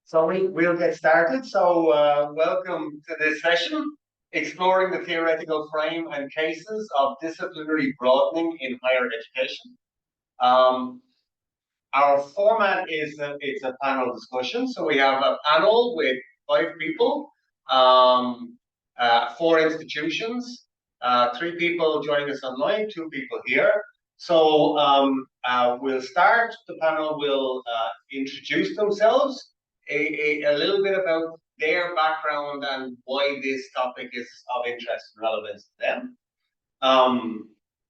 So we'll get started. So welcome to this session, exploring the theoretical frame and cases of disciplinary broadening in higher education. Our format is it's a panel discussion. So we have a panel with 5 people, 4 institutions, 3 people joining us online, 2 people here. So we'll start. The panel will introduce themselves, a little bit about their background and why this topic is of interest and relevance to them.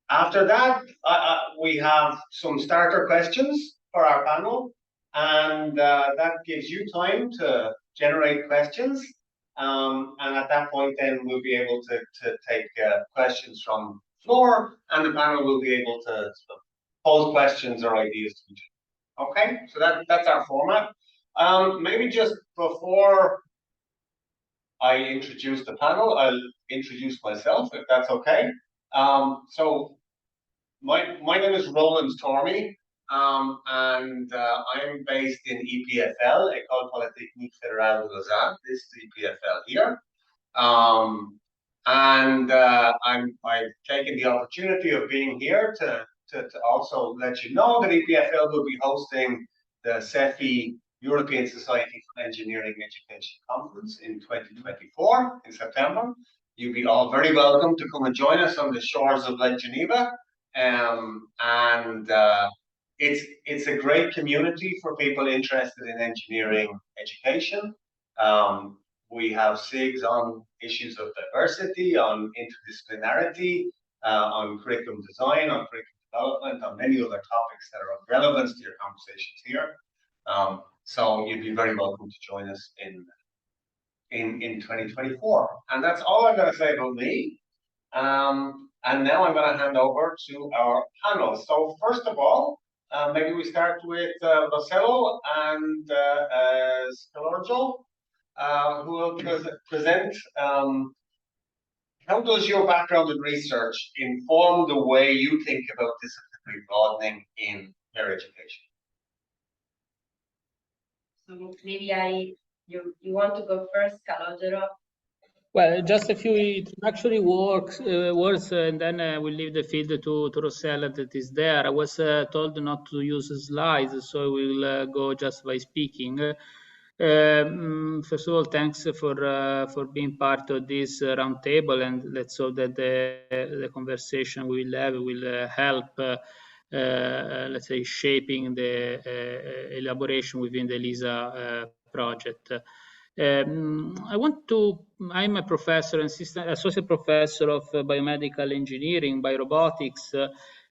After that, we have some starter questions for our panel, and that gives you time to generate questions. And at that point, then we'll be able to take questions from the floor, and the panel will be able to pose questions or ideas to each other. Okay, so that's our format. Maybe just before I introduce the panel, I'll introduce myself, if that's okay. So my name is Roland Tormey, and I'm based in EPFL, École Polytechnique Fédérale de Lausanne. This is EPFL here. And I've taken the opportunity of being here to also let you know that EPFL will be hosting the CEFI European Society for Engineering Education Conference in 2024 in September. You'll be all very welcome to come and join us on the shores of Lake Geneva. It's a great community for people interested in engineering education. We have SIGs on issues of diversity, on interdisciplinarity, on curriculum design, on curriculum development, on many other topics that are of relevance to your conversations here. So you'd be very welcome to join us in 2024. And that's all I'm going to say about me. And now I'm going to hand over to our panel. So first of all, maybe we start with Marcelo and Scalorgio, who will present how does your background in research inform the way you think about disciplinary broadening in higher education? So maybe you want to go first, Calogero? Well, just a few introductory words, and then we'll leave the field to Rossella that is there. I was told not to use slides, so we'll go just by speaking. First of all, thanks for being part of this roundtable, and let's hope that the conversation we will have will help, let's say, shaping the elaboration within the EELISA project. I'm a professor and associate professor of biomedical engineering, biorobotics.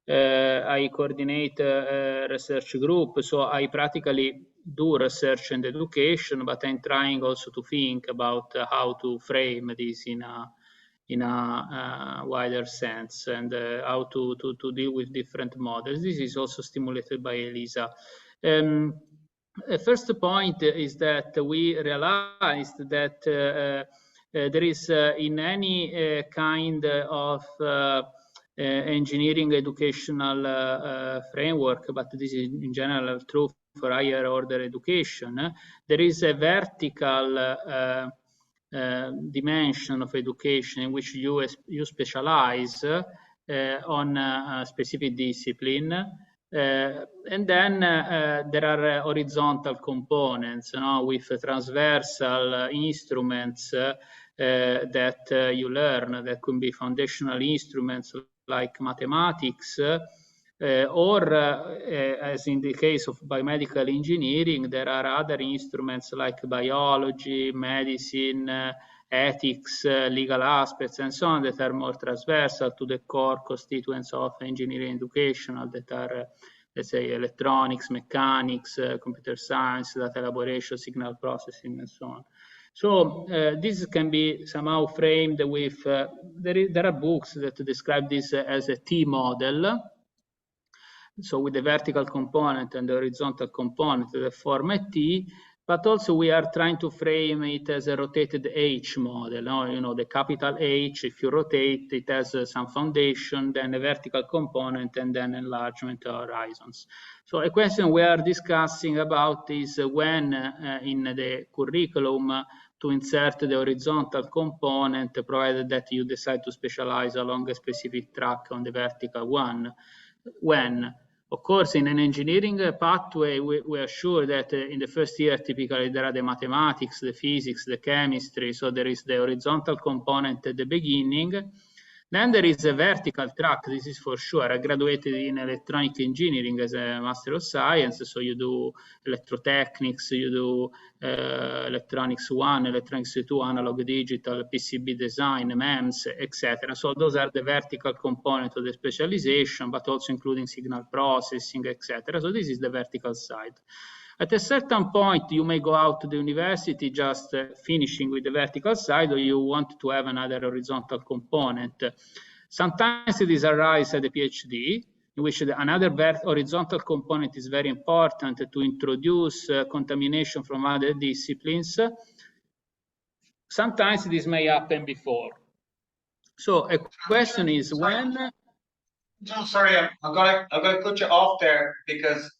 I coordinate a research group, so I practically do research and education, but I'm trying also to think about how to frame this in a wider sense, and how to deal with different models. This is also stimulated by EELISA. First point is that we realized that there is in any kind of engineering educational framework, but this is in general true for higher order education, there is a vertical dimension of education in which you specialize on a specific discipline. And then there are horizontal components, with transversal instruments that you learn, that could be foundational instruments like mathematics, or as in the case of biomedical engineering, there are other instruments like biology, medicine, ethics, legal aspects, and so on, that are more transversal to the core constituents of engineering education, that are, let's say, electronics, mechanics, computer science, data elaboration, signal processing, and so on. So this can be somehow framed with, there are books that describe this as a T model. So with the vertical component and the horizontal component that form a T, but also we are trying to frame it as a rotated H model. You know, the capital H, if you rotate, it has some foundation, then a vertical component, and then enlargement horizons. So a question we are discussing about is when in the curriculum to insert the horizontal component, provided that you decide to specialize along a specific track on the vertical one. When? Of course, in an engineering pathway, we are sure that in the first year, typically there are the mathematics, the physics, the chemistry. So there is the horizontal component at the beginning. Then there is a vertical track, this is for sure. I graduated in electronic engineering as a Master of Science, so you do electrotechnics, you do electronics 1, electronics 2, analog digital, PCB design, MEMS, etc. So those are the vertical component of the specialization, but also including signal processing, etc. So this is the vertical side. At a certain point, you may go out to the university just finishing with the vertical side, or you want to have another horizontal component. Sometimes it is arise at the PhD, in which another horizontal component is very important to introduce contamination from other disciplines. Sometimes this may happen before. So a question is when... No, sorry, I'm gonna cut you off there because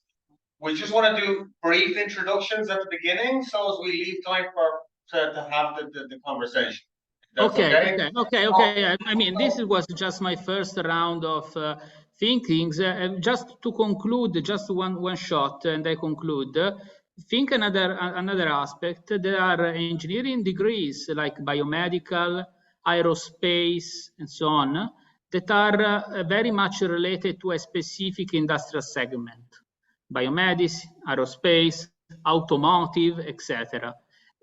we just want to do brief introductions at the beginning, so as we leave time to have the conversation. Okay. I mean, this was just my first round of thinkings. Just to conclude, just one shot, and I conclude. Think another aspect. There are engineering degrees like biomedical, aerospace, and so on that are very much related to a specific industrial segment. Biomedicine, aerospace, automotive, etc.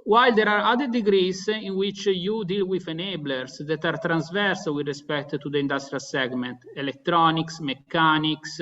While there are other degrees in which you deal with enablers that are transversal with respect to the industrial segment, electronics, mechanics,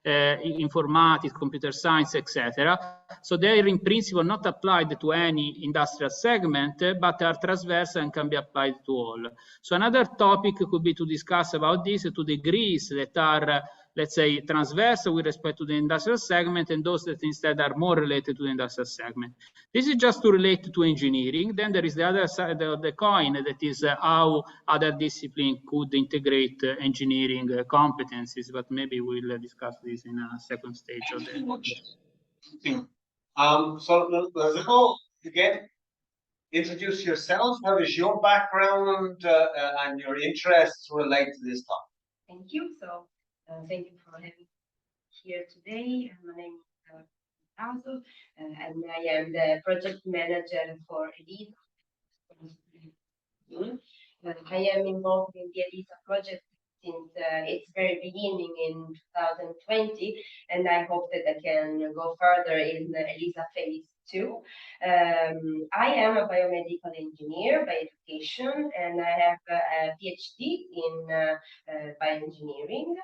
informatics, computer science, etc. So they are in principle not applied to any industrial segment, but are transversal and can be applied to all. So another topic could be to discuss about this, to degrees that are let's say, transversal with respect to the industrial segment, and those that instead are more related to the industrial segment. This is just to relate to engineering. Then there is the other side of the coin, that is how other disciplines could integrate engineering competencies, but maybe we'll discuss this in a second stage of the... So, Lazaro, again, introduce yourself. How does your background and your interests relate to this topic? Thank you. So, thank you for having me here today. My name is Aldo, and I am the project manager for ELISA. I am involved in the ELISA project since its very beginning in 2020, and I hope that I can go further in the ELISA phase 2. I am a biomedical engineer by education, and I have a PhD in bioengineering.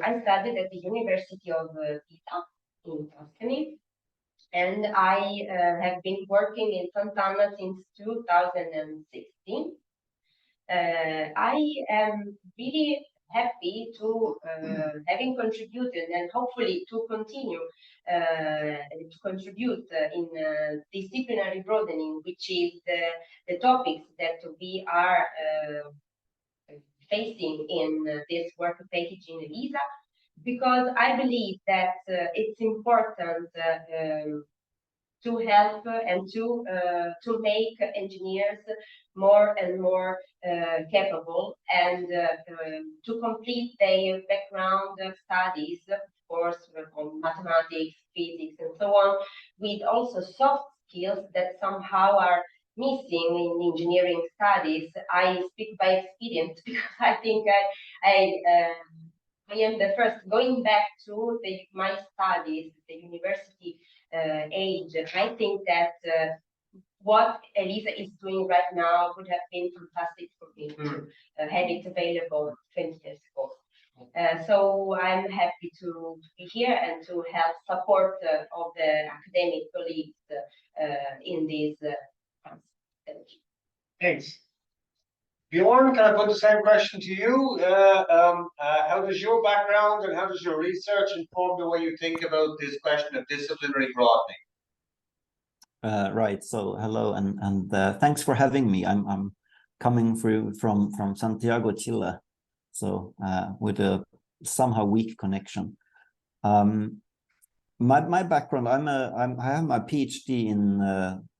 I studied at the University of Pisa in Tuscany, and I have been working in Sant'Anna since 2016. I am really happy to having contributed and hopefully to continue to contribute in disciplinary broadening, which is the topics that we are facing in this work package in ELISA, because I believe that it's important to help and to make engineers more and more capable, and to complete their background studies, of course, on mathematics, physics, and so on, with also soft skills that somehow are missing in engineering studies. I speak by experience because I think I am the first, going back to my studies, the university age. I think that what ELISA is doing right now would have been fantastic for me to have it available 20 years ago. So I'm happy to be here and to help support of the academic colleagues in this. Thanks. Bjorn, can I put the same question to you? How does your background and how does your research inform the way you think about this question of disciplinary broadening? Right. So hello, and thanks for having me. I'm coming through from Santiago, Chile, so with a somehow weak connection. My background, I have my PhD in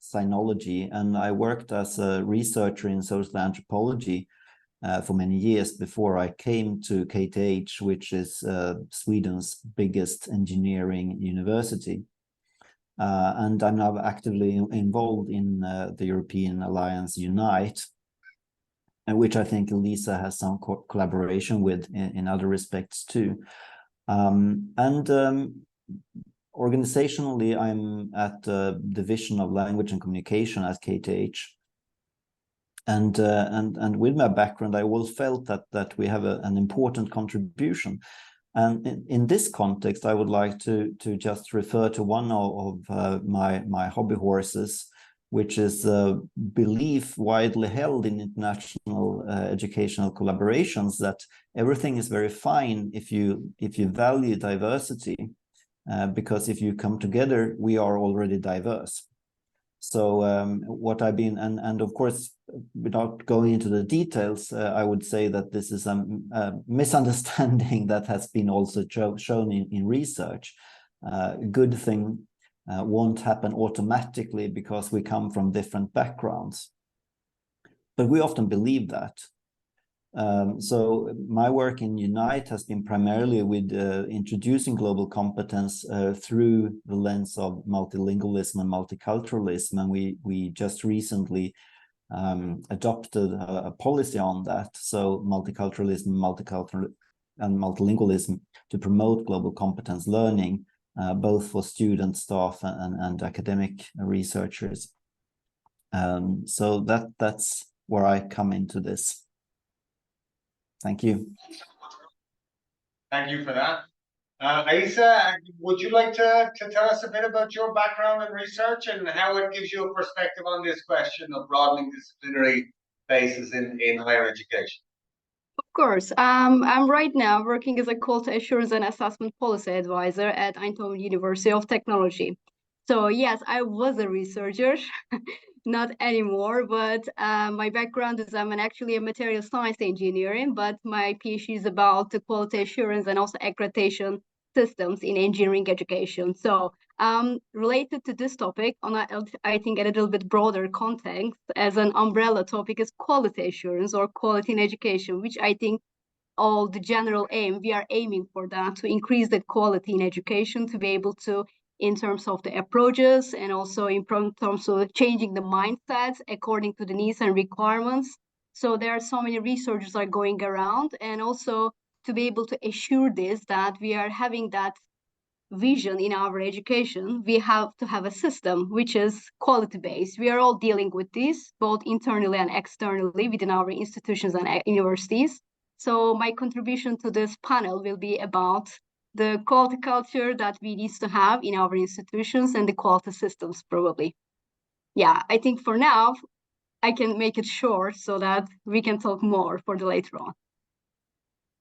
sinology, and I worked as a researcher in social anthropology for many years before I came to KTH, which is Sweden's biggest engineering university. And I'm now actively involved in the European Alliance Unite, and which I think EELISA has some collaboration with in other respects too. Organizationally, I'm at the Division of Language and Communication at KTH. And with my background, I always felt that we have an important contribution. And in this context, I would like to just refer to one of my hobby horses, which is a belief widely held in international educational collaborations that everything is very fine if you value diversity, because if you come together, we are already diverse. So what I've been, and of course, without going into the details, I would say that this is a misunderstanding that has been also shown in research. Good thing won't happen automatically because we come from different backgrounds. But we often believe that. So my work in Unite has been primarily with introducing global competence through the lens of multilingualism and multiculturalism, and we just recently adopted a policy on that. So multiculturalism, and multilingualism to promote global competence learning, both for student, staff, and academic researchers. So that's where I come into this. Thank you. Thank you for that. Aisa, would you like to tell us a bit about your background and research and how it gives you a perspective on this question of broadening disciplinary bases in higher education? Of course. I'm right now working as a quality assurance and assessment policy advisor at Eindhoven University of Technology. So yes, I was a researcher, not anymore, but my background is actually a material science engineering, but my PhD is about the quality assurance and also accreditation systems in engineering education. So related to this topic, I think a little bit broader context, as an umbrella topic is quality assurance or quality in education, which I think all the general aim, we are aiming for that, to increase the quality in education, to be able to, in terms of the approaches and also in terms of changing the mindsets according to the needs and requirements. So there are so many researchers are going around, and also to be able to assure this, that we are having that vision in our education, we have to have a system which is quality-based. We are all dealing with this, both internally and externally within our institutions and universities. So my contribution to this panel will be about the quality culture that we need to have in our institutions and the quality systems, probably. Yeah, I think for now, I can make it short so that we can talk more for the later on.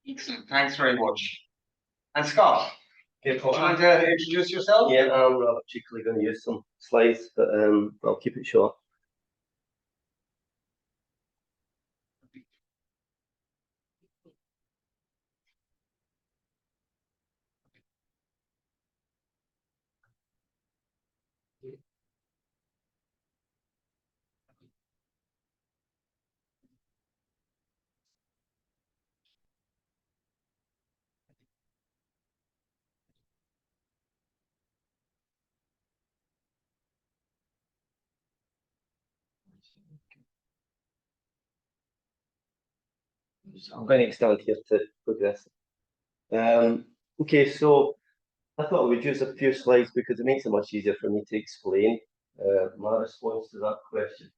Excellent. Thanks very much. And Scott, do you want to introduce yourself? Yeah, I'm not particularly going to use some slides, but I'll keep it short. I'm going to extend here to progress. Okay, so I thought I would use a few slides because it makes it much easier for me to explain my response to that question.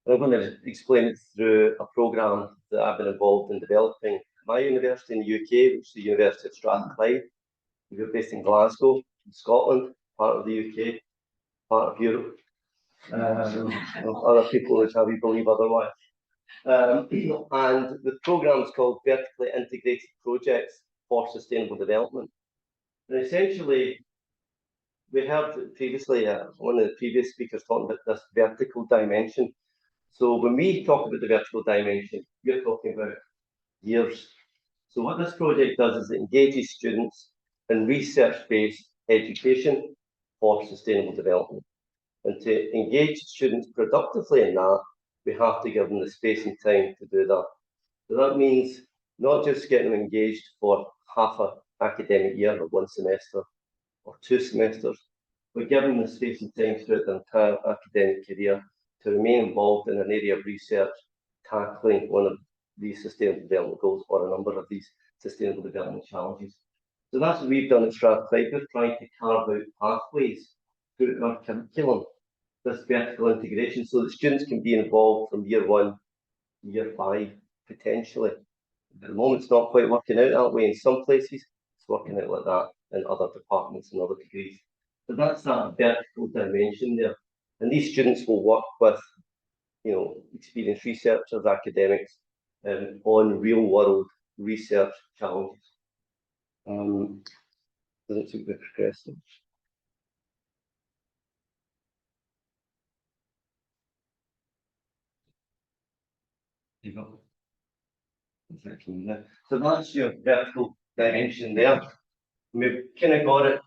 I'm going to explain it through a programme that I've been involved in developing. My university in the UK, which is the University of Strathclyde, we're based in Glasgow, in Scotland, part of the UK, part of Europe. Other people would have you believe otherwise. And the programme is called Vertically Integrated Projects for Sustainable Development. And essentially, we heard previously, one of the previous speakers talking about this vertical dimension. So when we talk about the vertical dimension, we're talking about years. So what this project does is it engages students in research-based education for sustainable development. And to engage students productively in that, we have to give them the space and time to do that. So that means not just getting them engaged for half an academic year or one semester or 2 semesters, but give them the space and time throughout their entire academic career to remain involved in an area of research, tackling one of these sustainable development goals or a number of these sustainable development challenges. So that's what we've done at Strathclyde. We're trying to carve out pathways through our curriculum, this vertical integration, so that students can be involved from year 1 to year 5, potentially. At the moment, it's not quite working out that way in some places. It's working out like that in other departments and other degrees. So that's that vertical dimension there. And these students will work with, experienced researchers, academics, on real-world research challenges. Doesn't seem to be progressing. There you go. So that's your vertical dimension there. We've kind of got it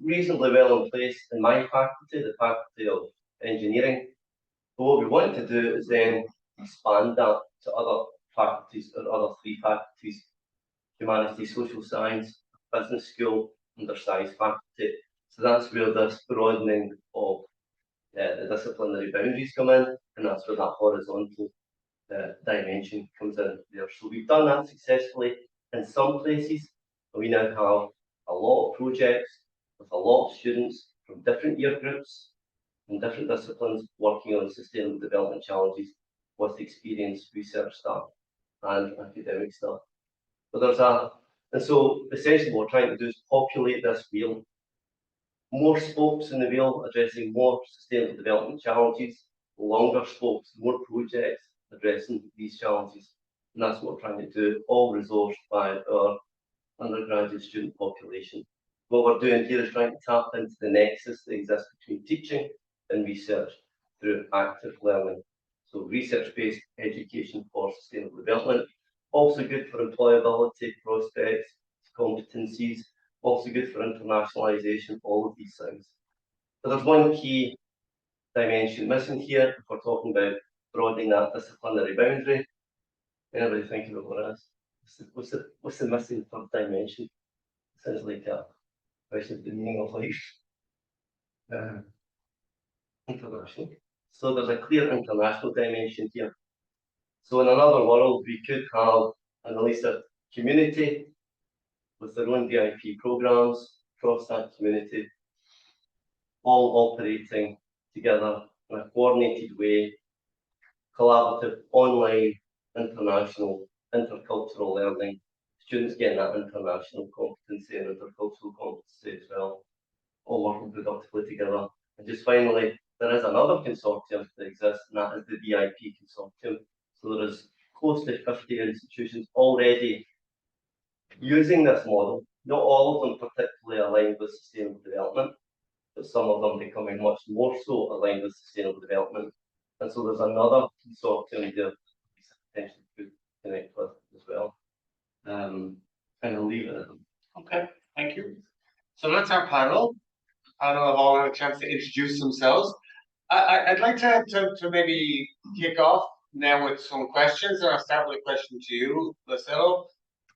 reasonably well in place in my faculty, the Faculty of Engineering. But what we want to do is then expand that to other faculties, or other 3 faculties: Humanities, Social Science, Business School, undersized faculty. So that's where this broadening of the disciplinary boundaries come in, and that's where that horizontal dimension comes in there. So we've done that successfully in some places. We now have a lot of projects with a lot of students from different year groups and different disciplines working on sustainable development challenges with experienced research staff and academic staff. But there's and so essentially what we're trying to do is populate this wheel. More spokes in the wheel addressing more sustainable development challenges, longer spokes, more projects addressing these challenges. And that's what we're trying to do, all resourced by our undergraduate student population. What we're doing here is trying to tap into the nexus that exists between teaching and research through active learning. So research-based education for sustainable development, also good for employability, prospects, competencies, also good for internationalization, all of these things. But there's one key dimension missing here if we're talking about broadening that disciplinary boundary. Anybody thinking about what it is? What's the missing third dimension? Sounds like a question of the meaning of life. International. So there's a clear international dimension here. So in another world, we could have an EELISA community with their own VIP programs across that community, all operating together in a coordinated way, collaborative, online, international, intercultural learning, students getting that international competency and intercultural competency as well, all working productively together. And just finally, there is another consortium that exists, and that is the VIP consortium. So there is close to 50 institutions already using this model. Not all of them particularly aligned with sustainable development, but some of them becoming much more so aligned with sustainable development. And so there's another consortium there potentially could connect with as well. And I'll leave it at them. Okay, thank you. So that's our panel. Panel have all had a chance to introduce themselves. I'd like to maybe kick off now with some questions, and I'll start with a question to you, Lucillo.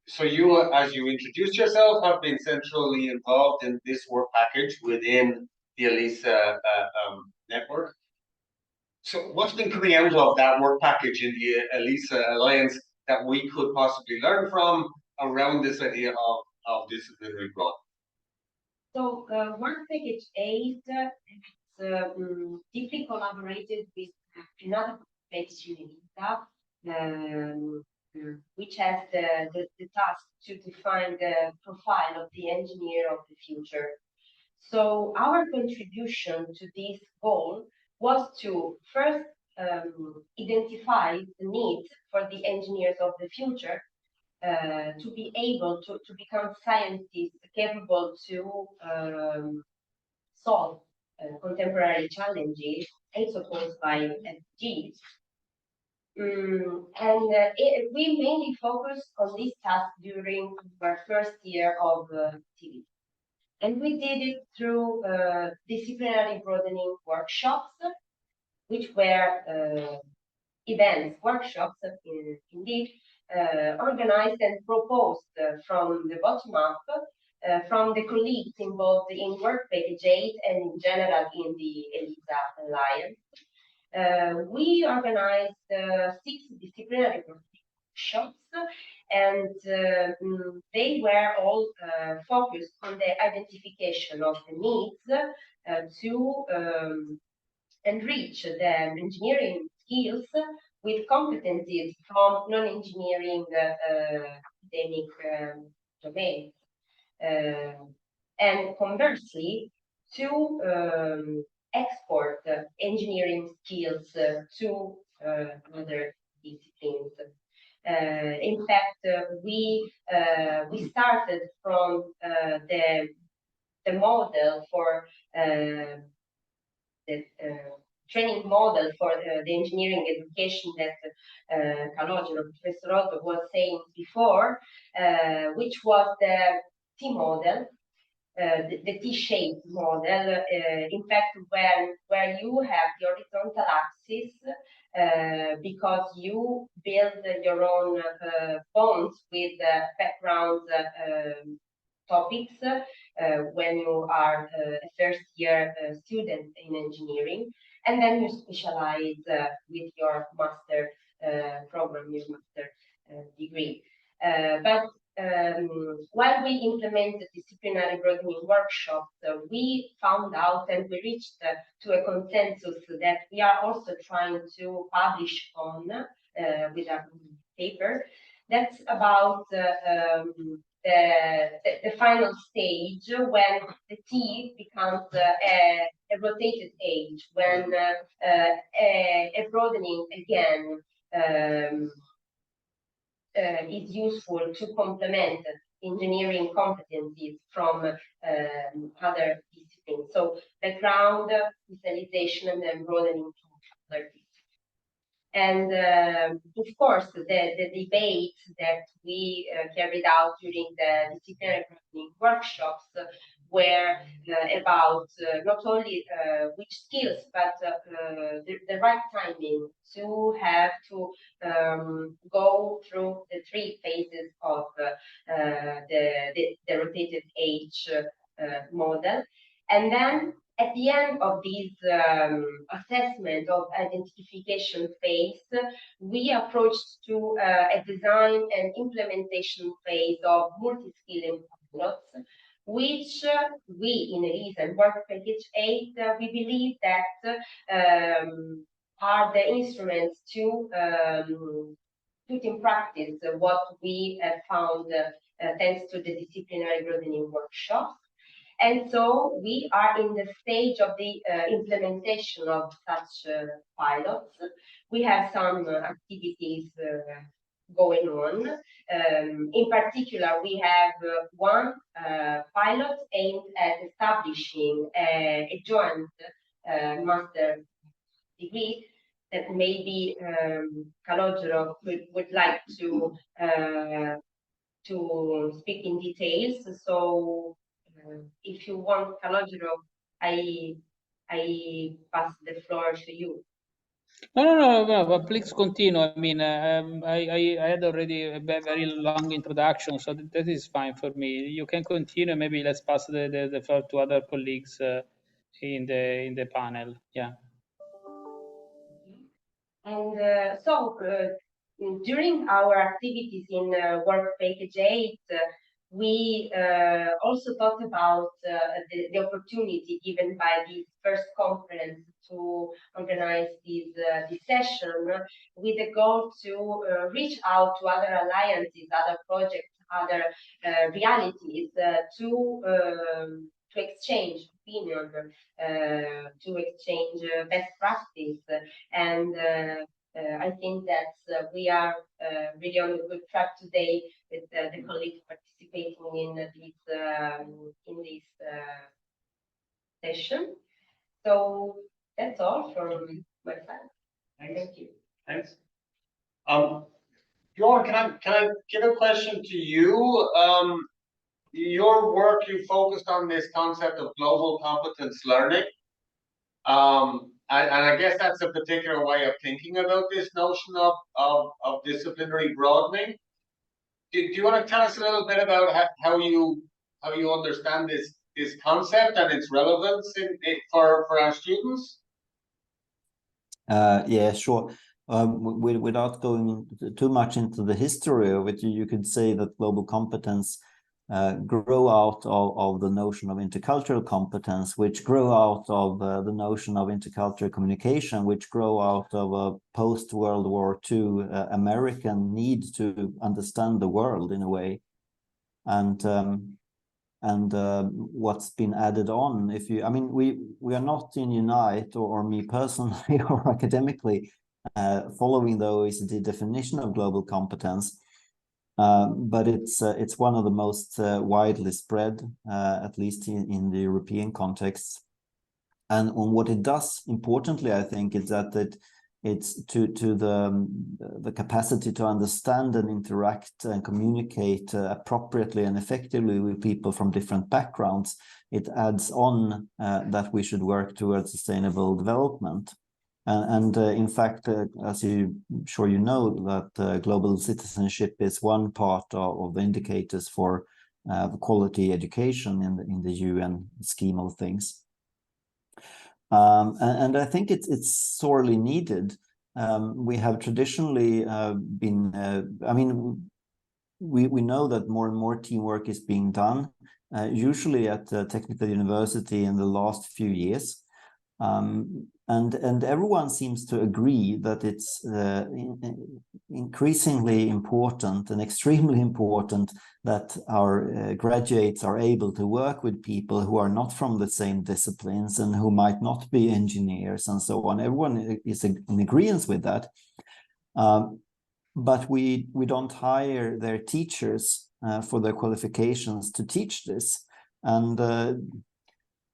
So you, as you introduced yourself, have been centrally involved in this work package within the EELISA network. So what's been coming out of that work package in the EELISA Alliance that we could possibly learn from around this idea of disciplinary broadening? So work package 8 deeply collaborated with another package UNILISA, which has the task to define the profile of the engineer of the future. So our contribution to this goal was to first identify the needs for the engineers of the future to be able to become scientists capable to solve contemporary challenges also posed by SDGs. We mainly focused on this task during our first year of activity. And we did it through disciplinary broadening workshops, which were workshops, indeed, organized and proposed from the bottom up, from the colleagues involved in Work Package 8 and in general in the ELISA Alliance. We organized 6 disciplinary workshops, and they were all focused on the identification of the needs to enrich the engineering skills with competencies from non-engineering academic domains. And conversely, to export engineering skills to other disciplines. In fact, we started from the model for the training model for the engineering education that Professor Otto was saying before, which was the T model, the T-shaped model. In fact, where you have the horizontal axis because you build your own bonds with background topics when you are a first-year student in engineering, and then you specialize with your master program, your master degree. But while we implemented disciplinary broadening workshops, we found out and we reached to a consensus that we are also trying to publish on with our paper. That's about the final stage when the T becomes a rotated edge, when a broadening again is useful to complement engineering competencies from other disciplines. So background, specialization, and then broadening to other disciplines. And of course, the debate that we carried out during the disciplinary broadening workshops were about not only which skills, but the right timing to have to go through the 3 phases of the rotated H model. And then at the end of this assessment of identification phase, we approached to a design and implementation phase of multi-skilling pilots, which we in ELISA and Work Package 8, we believe that are the instruments to put in practice what we have found thanks to the disciplinary broadening workshops. And so we are in the stage of the implementation of such pilots. We have some activities going on. In particular, we have one pilot aimed at establishing a joint master degree that maybe Calogero would like to speak in details. So if you want, Calogero, I pass the floor to you. No, but please continue. I mean, I had already a very long introduction, so that is fine for me. You can continue. Maybe let's pass the floor to other colleagues in the panel. Yeah. And so during our activities in Work Package 8, we also talked about the opportunity given by this first conference to organize this session with the goal to reach out to other alliances, other projects, other realities to exchange opinion, to exchange best practice. And I think that we are really on a good track today with the colleagues participating in this session. So that's all from my side. Thank you. Thanks. Bjorn, can I give a question to you? Your work, you focused on this concept of global competence learning. And I guess that's a particular way of thinking about this notion of disciplinary broadening. Do you want to tell us a little bit about how you understand this concept and its relevance for our students? Yeah, sure. Without going too much into the history of it, you could say that global competence grow out of the notion of intercultural competence, which grow out of the notion of intercultural communication, which grow out of a post-World War II American need to understand the world in a way. And what's been added on, we are not in Unite or me personally or academically following the OECD definition of global competence, but it's one of the most widely spread, at least in the European context. And on what it does, importantly, I think, is that it's to the capacity to understand and interact and communicate appropriately and effectively with people from different backgrounds. It adds on that we should work towards sustainable development. And in fact, as I'm sure you know, that global citizenship is one part of the indicators for quality education in the UN scheme of things. And I think it's sorely needed. We have traditionally we know that more and more teamwork is being done, usually at the technical university in the last few years. And everyone seems to agree that it's increasingly important and extremely important that our graduates are able to work with people who are not from the same disciplines and who might not be engineers and so on. Everyone is in agreement with that. But we don't hire their teachers for their qualifications to teach this. And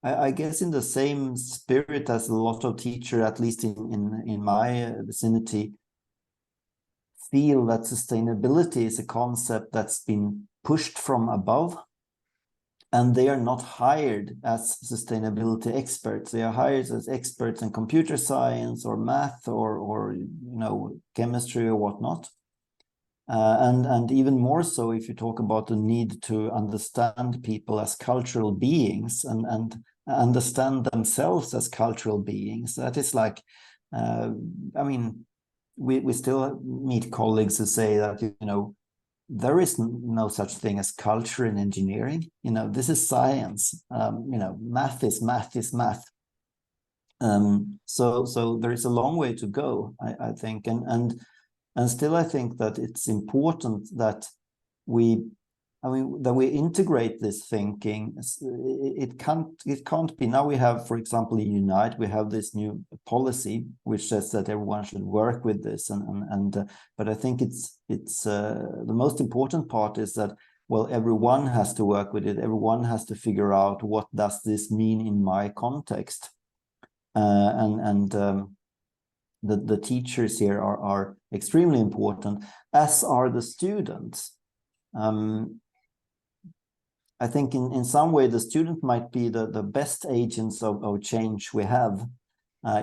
I guess in the same spirit as a lot of teachers, at least in my vicinity, feel that sustainability is a concept that's been pushed from above, and they are not hired as sustainability experts. They are hired as experts in computer science or math or chemistry or whatnot. And even more so if you talk about the need to understand people as cultural beings and understand themselves as cultural beings. That is like, we still meet colleagues who say that, there is no such thing as culture in engineering. This is science. Math is math. So there is a long way to go, I think. And still, I think that it's important that we integrate this thinking. It can't be. Now we have, for example, in Unite, we have this new policy which says that everyone should work with this. But I think it's the most important part is that, well, everyone has to work with it. Everyone has to figure out what does this mean in my context, the teachers here are extremely important, as are the students. I think in some way the student might be the best agents of change we have,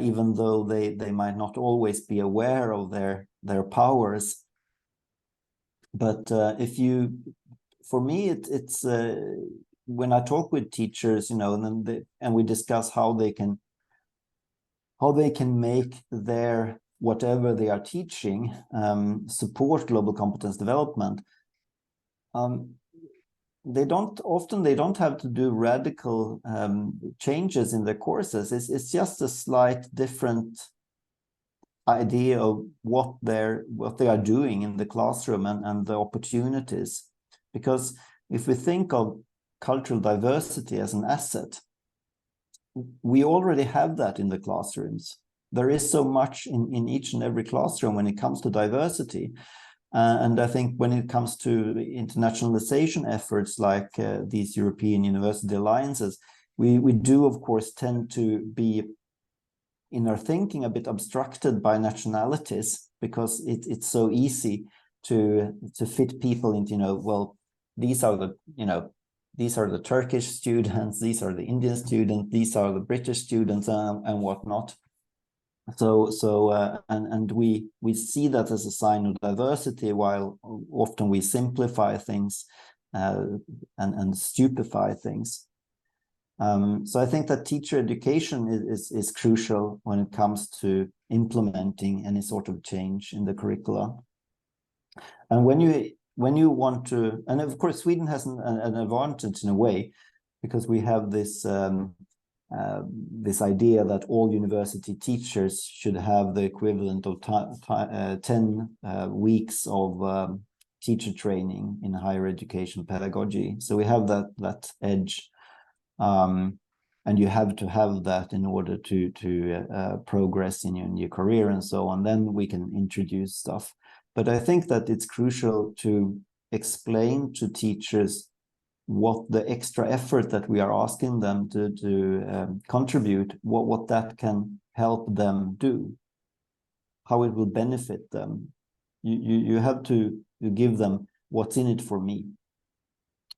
even though they might not always be aware of their powers. But for me, it's when I talk with teachers, and we discuss how they can make their whatever they are teaching support global competence development. They don't have to do radical changes in their courses. It's just a slight different idea of what they are doing in the classroom and the opportunities. Because if we think of cultural diversity as an asset, we already have that in the classrooms. There is so much in each and every classroom when it comes to diversity. And I think when it comes to internationalization efforts like these European university alliances, we do, of course, tend to be in our thinking a bit obstructed by nationalities, because it's so easy to fit people into, well, these are the Turkish students, these are the Indian students, these are the British students, and whatnot. And we see that as a sign of diversity, while often we simplify things and stupefy things. So I think that teacher education is crucial when it comes to implementing any sort of change in the curricula. And when you want to, and of course Sweden has an advantage in a way, because we have this this idea that all university teachers should have the equivalent of 10 weeks of teacher training in higher education pedagogy. So we have that edge. And you have to have that in order to progress in your career and so on. Then we can introduce stuff. But I think that it's crucial to explain to teachers what the extra effort that we are asking them to contribute, what that can help them do, how it will benefit them. You have to give them what's in it for me.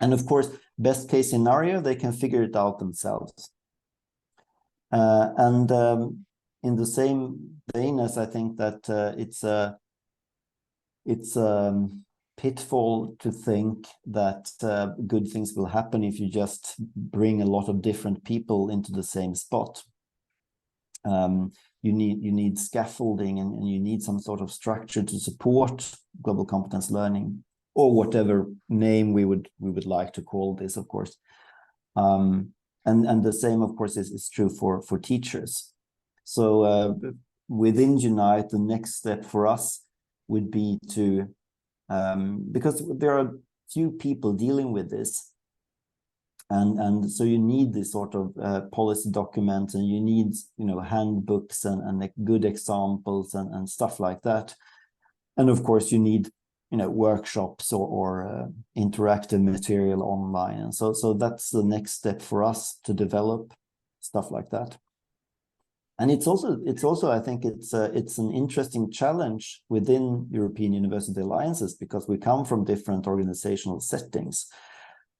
And of course, best case scenario, they can figure it out themselves. And in the same vein as I think that it's pitfall to think that good things will happen if you just bring a lot of different people into the same spot. You need scaffolding, and you need some sort of structure to support global competence learning, or whatever name we would like to call this, of course. And the same, of course, is true for teachers. So within Unite, the next step for us would be to, because there are few people dealing with this, and so you need this sort of policy documents, and you need handbooks and good examples and stuff like that. And of course you need workshops or interactive material online, and so that's the next step for us, to develop stuff like that. And it's also I think it's an interesting challenge within European University Alliances, because we come from different organizational settings,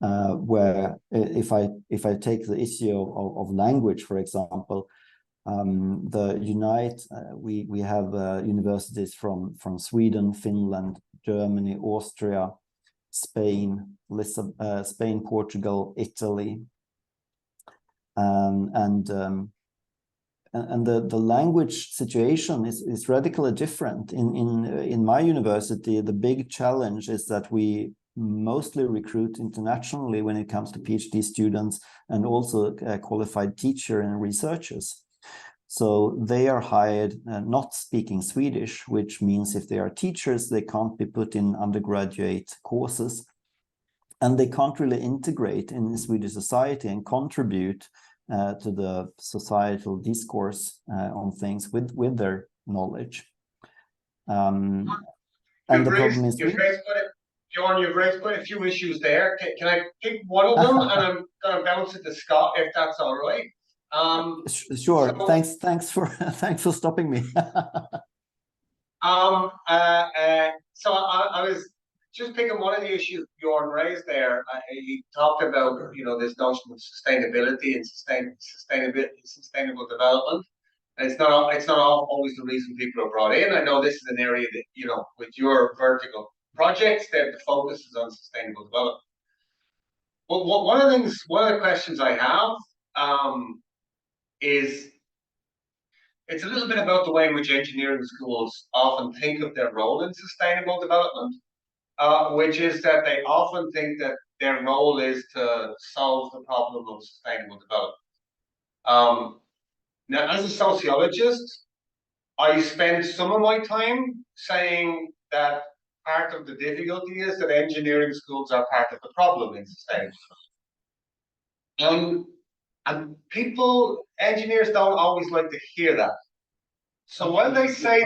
where if I take the issue of language, for example, the Unite, we have universities from Sweden, Finland, Germany, Austria, Spain, Spain, Portugal, Italy, and the language situation is radically different. In my university, the big challenge is that we mostly recruit internationally when it comes to PhD students, and also qualified teacher and researchers. So they are hired not speaking Swedish, which means if they are teachers, they can't be put in undergraduate courses, and they can't really integrate in Swedish society and contribute to the societal discourse on things with their knowledge. And the problem is, Bjorn, you've raised quite a few issues there. Can I pick one of them, and I'm going to bounce it to Scott, if that's all right? Sure. So, thanks for stopping me. So I was just picking one of the issues Bjorn raised there. He talked about this notion of sustainability and sustainable development. And it's not always the reason people are brought in. I know this is an area that with your vertical projects, that the focus is on sustainable development. But one of the questions I have is, it's a little bit about the way in which engineering schools often think of their role in sustainable development, which is that they often think that their role is to solve the problem of sustainable development. Now, as a sociologist, I spend some of my time saying that part of the difficulty is that engineering schools are part of the problem in sustainable development. And engineers don't always like to hear that. So while they say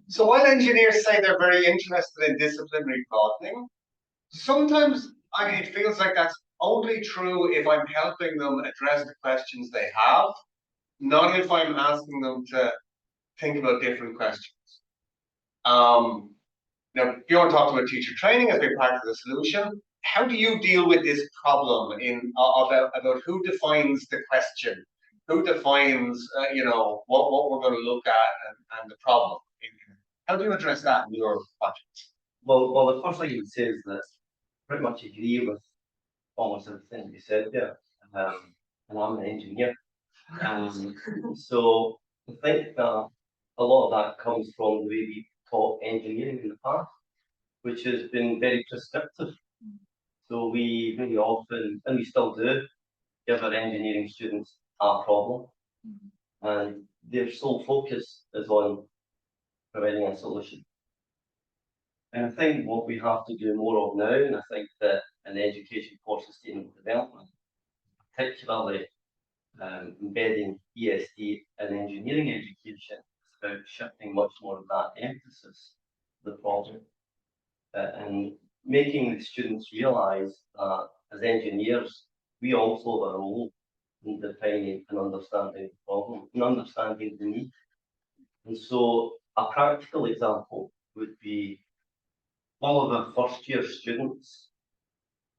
so while engineers say they're very interested in disciplinary broadening, sometimes it feels like that's only true if I'm helping them address the questions they have, not if I'm asking them to think about different questions. Now, Bjorn talked about teacher training as being part of the solution. How do you deal with this problem about who defines the question, who defines, what we're going to look at and the problem? How do you address that in your projects? Well, the first thing you would say is that I pretty much agree with almost everything you said there. And I'm an engineer. So I think that a lot of that comes from the way we taught engineering in the past, which has been very prescriptive. So we very often, and we still do, give our engineering students a problem, and their sole focus is on providing a solution. And I think what we have to do more of now, and I think that in education for sustainable development, particularly embedding ESD in engineering education, is about shifting much more of that emphasis to the problem and making the students realise that as engineers, we also have a role in defining and understanding the problem and understanding the need. And so a practical example would be all of our first year students.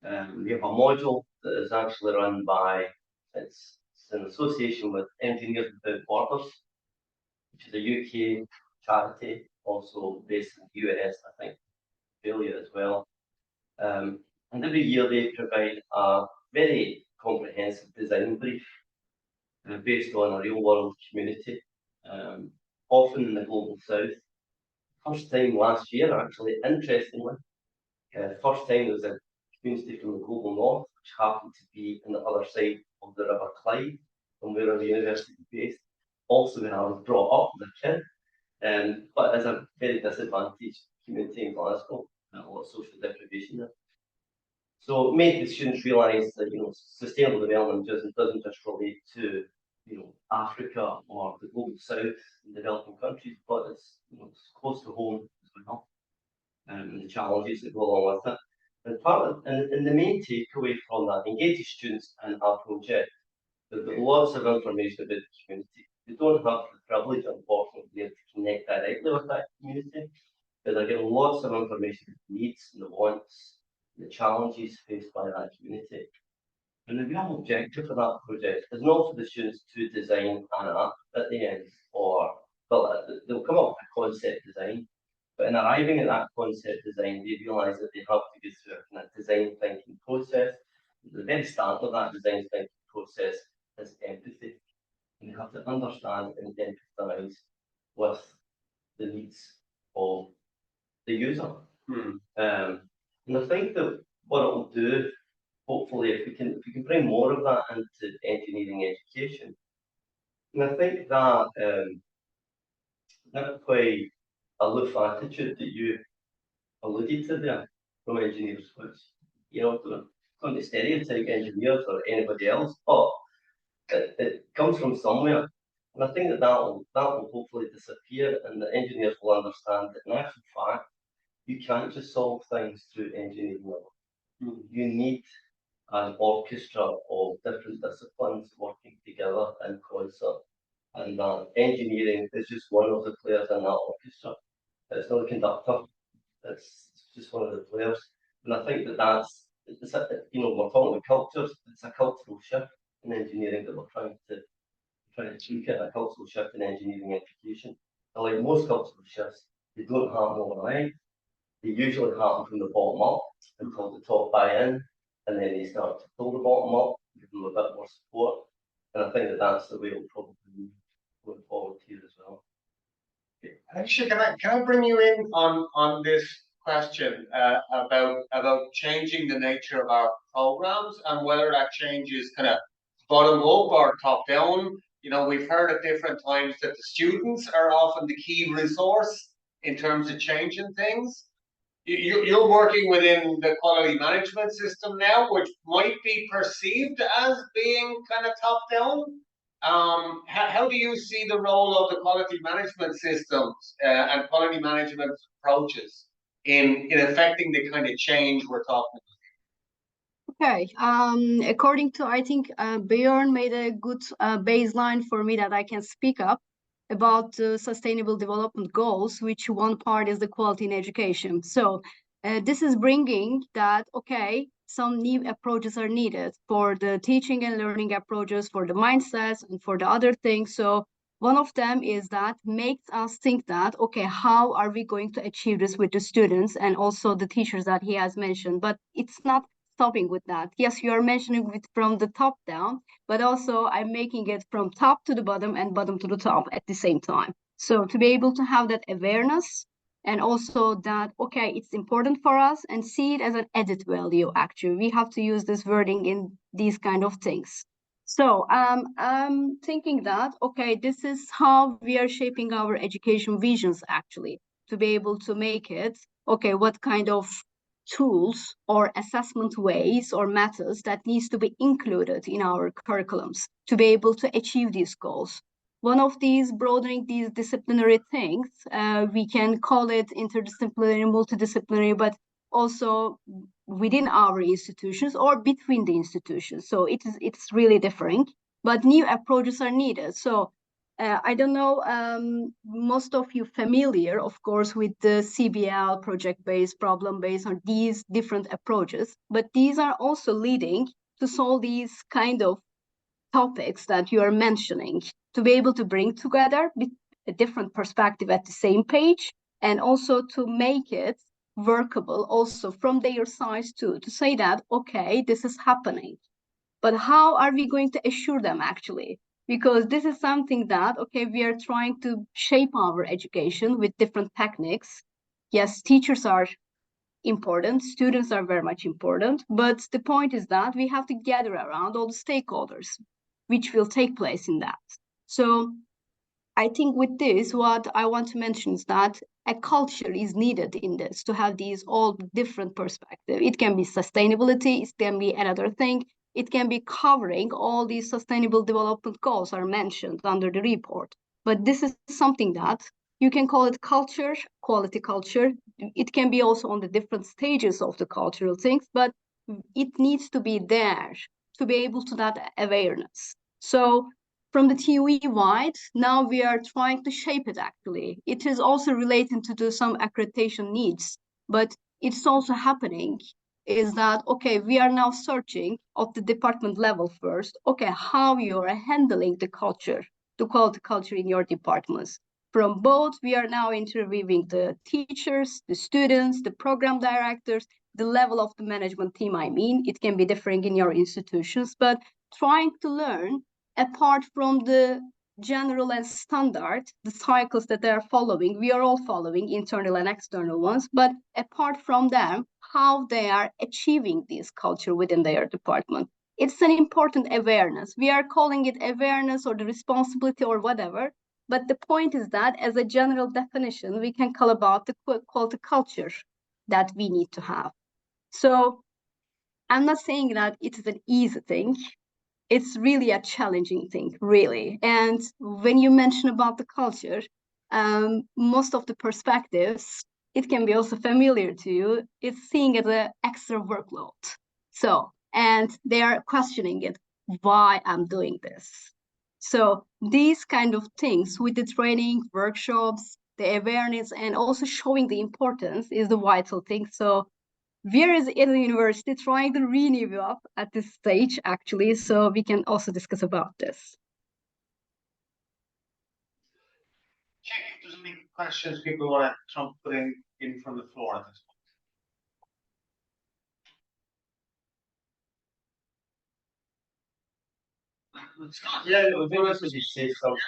We have a module that is actually run by, it's in association with Engineers Without Borders, which is a UK charity, also based in the US, I think, Australia as well. And every year they provide a very comprehensive design brief based on a real world community, often in the global south. First time last year, actually, interestingly, first time there was a community from the global north, which happened to be on the other side of the River Clyde, from where the university is based. Also, where I was brought up as a kid, but as a very disadvantaged community in Glasgow, and a lot of social deprivation there. So it made the students realise that sustainable development doesn't just relate to Africa or the global south and developing countries, but it's close to home as well, and the challenges that go along with it. And the main takeaway from that, engaging students in our project, there's lots of information about the community. They don't have the privilege, unfortunately, to connect directly with that community, but they're getting lots of information about the needs and the wants, and the challenges faced by that community. And the real objective of that project is not for the students to design an app at the end, they'll come up with a concept design, but in arriving at that concept design, they realise that they have to go through a kind of design thinking process. The very start of that design thinking process is empathy. And they have to understand and empathise with the needs of the user. And I think that what it will do, hopefully, if we can bring more of that into engineering education, and I think that that quite aloof attitude that you alluded to there from engineers, which don't to stereotype engineers or anybody else, but it comes from somewhere, and I think that will hopefully disappear, and the engineers will understand that in actual fact you can't just solve things through engineering level. You need an orchestra of different disciplines working together in concert, and engineering is just one of the players in that orchestra. It's not a conductor, it's just one of the players. And I think we're talking about cultures, it's a cultural shift in engineering that we're trying to achieve, a cultural shift in engineering education. And like most cultural shifts, they don't happen overnight. They usually happen from the bottom up until the top buy in, and then they start to pull the bottom up, give them a bit more support. And I think that that's the way it'll probably be going forward here as well. Actually, can I bring you in on this question about changing the nature of our programs and whether that change is kind of bottom up or top down? We've heard at different times that the students are often the key resource in terms of changing things. You're working within the quality management system now, which might be perceived as being kind of top down. How do you see the role of the quality management systems and quality management approaches in affecting the kind of change we're talking Okay. According to, I think Björn made a good baseline for me that I can speak up about sustainable development goals, which one part is the quality in education. So this is bringing that, okay, some new approaches are needed for the teaching and learning approaches, for the mindsets and for the other things. So one of them is that makes us think that, okay, how are we going to achieve this with the students and also the teachers that he has mentioned? But it's not stopping with that. Yes, you are mentioning it from the top down, but also I'm making it from top to the bottom and bottom to the top at the same time. So to be able to have that awareness and also that, okay, it's important for us and see it as an added value, actually. We have to use this wording in these kind of things. So I'm thinking that, okay, this is how we are shaping our education visions, actually, to be able to make it, okay, what kind of tools or assessment ways or methods that needs to be included in our curriculums to be able to achieve these goals. One of these broadening these disciplinary things, we can call it interdisciplinary, multidisciplinary, but also within our institutions or between the institutions. So it's really different, but new approaches are needed. So I don't know, most of you familiar, of course, with the CBL, project-based, problem-based, or these different approaches, but these are also leading to solve these kind of topics that you are mentioning, to be able to bring together a different perspective at the same page, and also to make it workable also from their side too, to say that, okay, this is happening, but how are we going to assure them actually? Because this is something that, okay, we are trying to shape our education with different techniques. Yes, teachers are important, students are very much important, but the point is that we have to gather around all the stakeholders, which will take place in that. So I think with this, what I want to mention is that a culture is needed in this to have these all different perspectives. It can be sustainability, it can be another thing, it can be covering all these sustainable development goals are mentioned under the report. But this is something that you can call it culture, quality culture. It can be also on the different stages of the cultural things, but it needs to be there to be able to that awareness. So from the TUE wide, now we are trying to shape it actually. It is also related to some accreditation needs, but it's also happening is that, okay, we are now searching at the department level first, okay, how you are handling the culture, the quality culture in your departments. From both, we are now interviewing the teachers, the students, the program directors, the level of the management team, I mean, it can be differing in your institutions, but trying to learn apart from the general and standard, the cycles that they are following, we are all following, internal and external ones, but apart from them, how they are achieving this culture within their department. It's an important awareness. We are calling it awareness or the responsibility or whatever, but the point is that as a general definition, we can call about the quality culture that we need to have. So I'm not saying that it is an easy thing. It's really a challenging thing, really. And when you mention about the culture, most of the perspectives, it can be also familiar to you. It's seeing it as an extra workload. So, and they are questioning it, why I'm doing this. So these kind of things with the training, workshops, the awareness, and also showing the importance is the vital thing. So we're as a university trying to renew up at this stage, actually, so we can also discuss about this. Check if there's any questions people want to put in from the floor at this point. Yeah, I think this would be say something.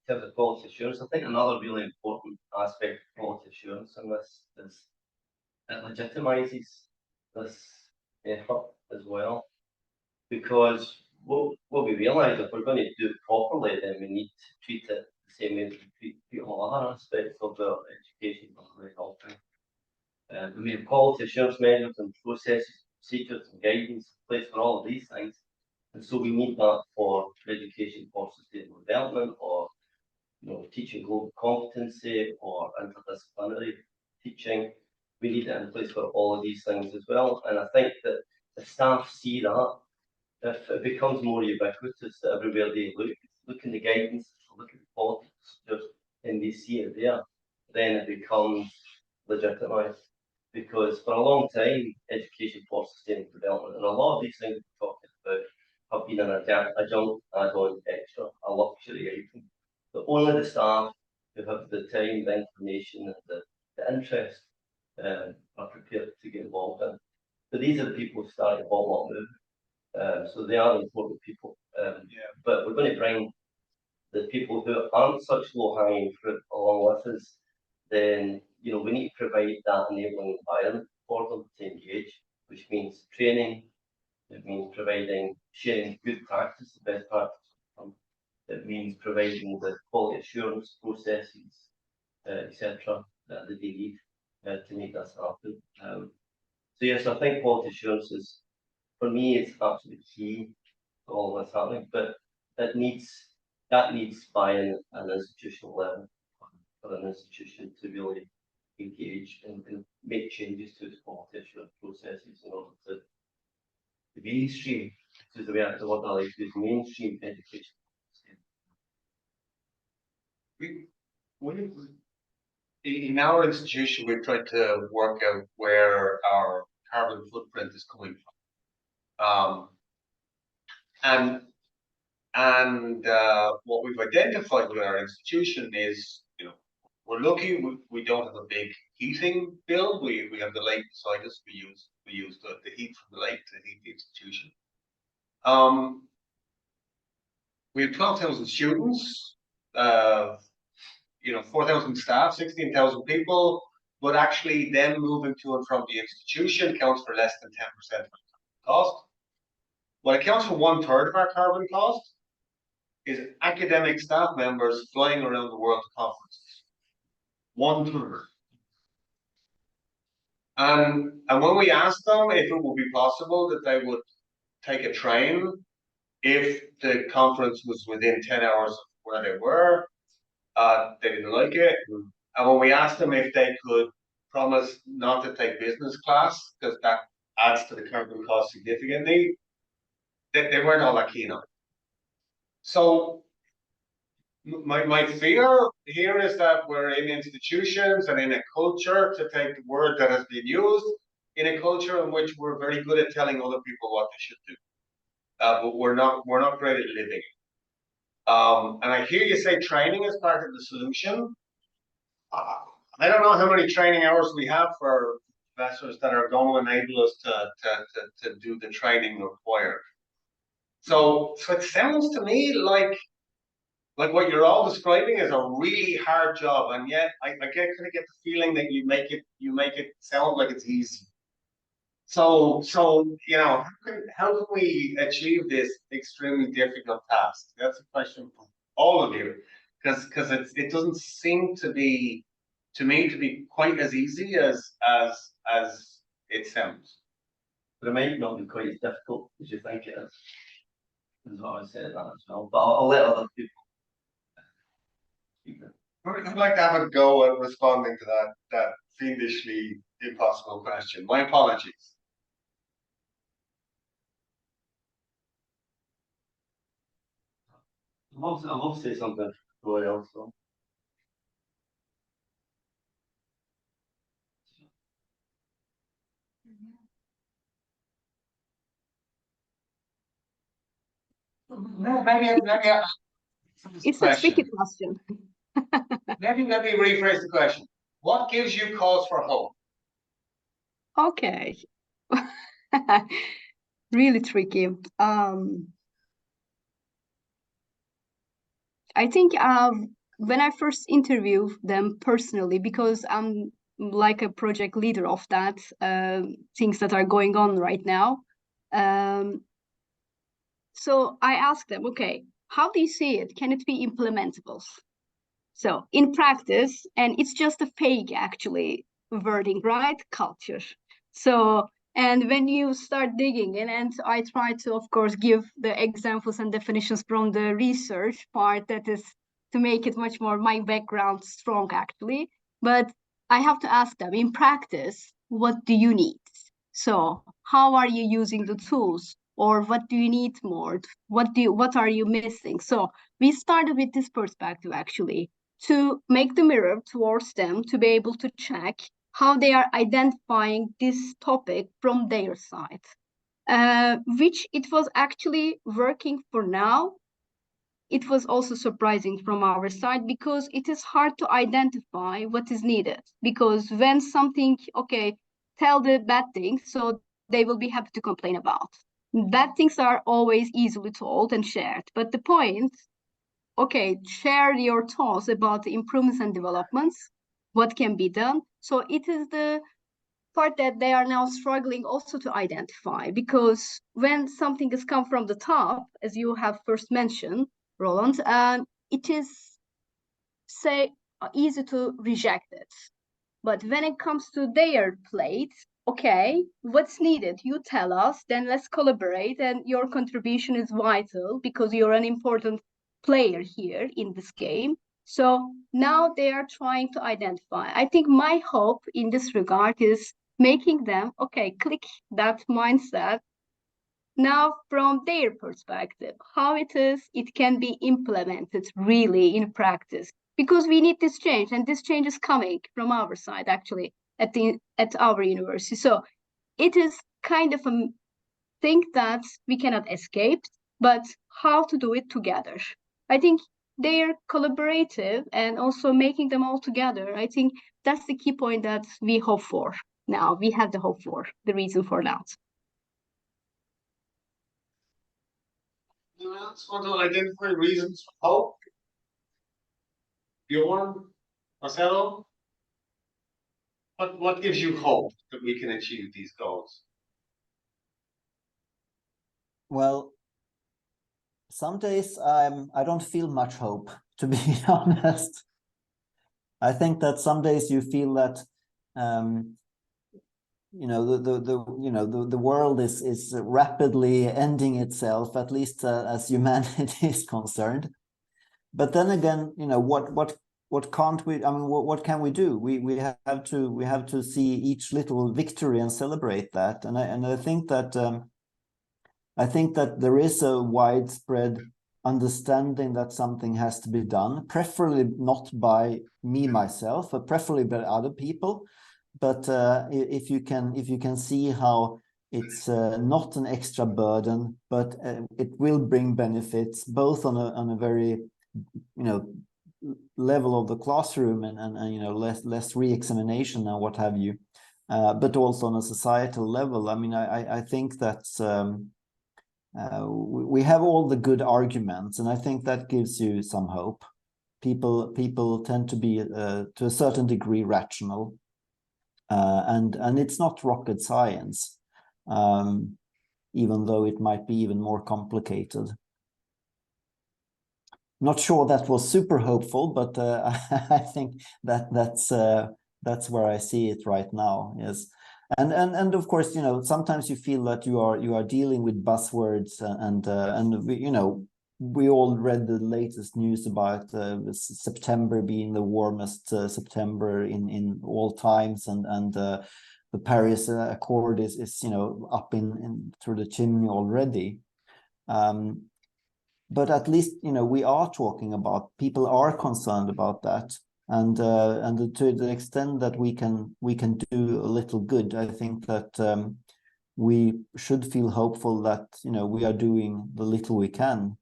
In terms of quality assurance, I think another really important aspect of quality assurance in this is it legitimizes this effort as well. Because what we realise, if we're going to do it properly, then we need to treat it the same way that we treat all other aspects of our education and helping. We have quality assurance measures and processes, procedures and guidance in place for all of these things. And so we need that for education for sustainable development, or teaching global competency, or interdisciplinary teaching. we need it in place for all of these things as well. And I think that the staff see that. If it becomes more ubiquitous that everywhere they look in the guidance, look at the politics, and they see it there, then it becomes legitimised. Because for a long time, education for sustainable development, and a lot of these things we're talking about have been an adjunct, add-on, extra, a luxury item. But only the staff who have the time, the information, and the interest are prepared to get involved in. But these are the people who start the bottom-up movement. So they are important people. But we're going to bring the people who aren't such low-hanging fruit along with us. Then, you know, we need to provide that enabling environment for them to engage, which means training. It means providing, sharing good practice, the best practice. It means providing the quality assurance processes, etc., that they need to make this happen. So yes, I think quality assurance is, for me, it's absolutely key to all that's happening, but that needs buy-in at an institutional level for an institution to really engage and make changes to its quality assurance processes in order to mainstream, which is the way the word I like to use, mainstream education. In our institution, we've tried to work out where our carbon footprint is coming from. And what we've identified with our institution is, you know, we're lucky we don't have a big heating bill. We have the lake beside us. We use the heat from the lake to heat the institution. We have 12,000 students, you know, 4,000 staff, 16,000 people, but actually them moving to and from the institution counts for less than 10% of our cost. What accounts for 1/3 of our carbon cost is academic staff members flying around the world to conferences. 1/3. And when we asked them if it would be possible that they would take a train if the conference was within 10 hours of where they were, they didn't like it. And when we asked them if they could promise not to take business class, because that adds to the carbon cost significantly, they weren't all that keen on it. So my fear here is that we're in institutions and in a culture, to take the word that has been used, in a culture in which we're very good at telling other people what they should do, but we're not great at living. And I hear you say training is part of the solution. I don't know how many training hours we have for professors that are going to enable us to do the training required. So it sounds to me like what you're all describing is a really hard job, and yet I kind of get the feeling that you make it sound like it's easy. So you know, how can we achieve this extremely difficult task? That's a question for all of you, because it doesn't seem to me to be quite as easy as it sounds. But it might not be quite as difficult as you think it is what I said that as well. But I'll let other people speak. I'd like to have a go at responding to that fiendishly impossible question. My apologies. I'll say something for else. So. Maybe It's a tricky question. Let me rephrase the question. What gives you cause for hope? Okay. Really tricky. I think when I first interviewed them personally, because I'm like a project leader of that, things that are going on right now. So I asked them, okay, how do you see it? Can it be implementable? So in practice, and it's just a fake actually wording, right? Culture. So, and when you start digging in, and I try to, of course, give the examples and definitions from the research part, that is to make it much more my background strong actually. But I have to ask them in practice, what do you need? So how are you using the tools, or what do you need more? What are you missing? So we started with this perspective actually, to make the mirror towards them, to be able to check how they are identifying this topic from their side, which it was actually working for now. It was also surprising from our side because it is hard to identify what is needed. Because when something, okay, tell the bad things, so they will be happy to complain about. Bad things are always easily told and shared. But the point, okay, share your thoughts about the improvements and developments, what can be done. So it is the part that they are now struggling also to identify, because when something has come from the top, as you have first mentioned, Roland, it is, say, easy to reject it. But when it comes to their plate, okay, what's needed? You tell us, then let's collaborate, and your contribution is vital because you're an important player here in this game. So now they are trying to identify. I think my hope in this regard is making them, okay, click that mindset now from their perspective, how it can be implemented really in practice, because we need this change, and this change is coming from our side actually at our university. So it is kind of a thing that we cannot escape, but how to do it together. I think they're collaborative and also making them all together. I think that's the key point that we hope for now. We have the hope for, the reason for that. You else want to identify reasons for hope? Bjorn, Marcelo? What gives you hope that we can achieve these goals? Well, some days I don't feel much hope, to be honest. I think that some days you feel that you know the world is rapidly ending itself, at least as humanity is concerned. But then again, you know, what can't we? I mean, what can we do? We have to see each little victory and celebrate that. And I think that there is a widespread understanding that something has to be done, preferably not by me myself, but preferably by other people. But if you can see how it's not an extra burden, but it will bring benefits both on a very, you know, level of the classroom and you know, less re-examination and what have you, but also on a societal level. I mean, I think that's we have all the good arguments, and I think that gives you some hope. People tend to be to a certain degree rational. And it's not rocket science, even though it might be even more complicated. Not sure that was super hopeful, but I think that's where I see it right now. Yes, and of course, you know, sometimes you feel that you are dealing with buzzwords, and we, you know, we all read the latest news about September being the warmest September in all times, and the Paris Accord is you know, up in through the chimney already. But at least, you know, we are talking about, people are concerned about that, and to the extent that we can do a little good, I think that we should feel hopeful that, you know, we are doing the little we can.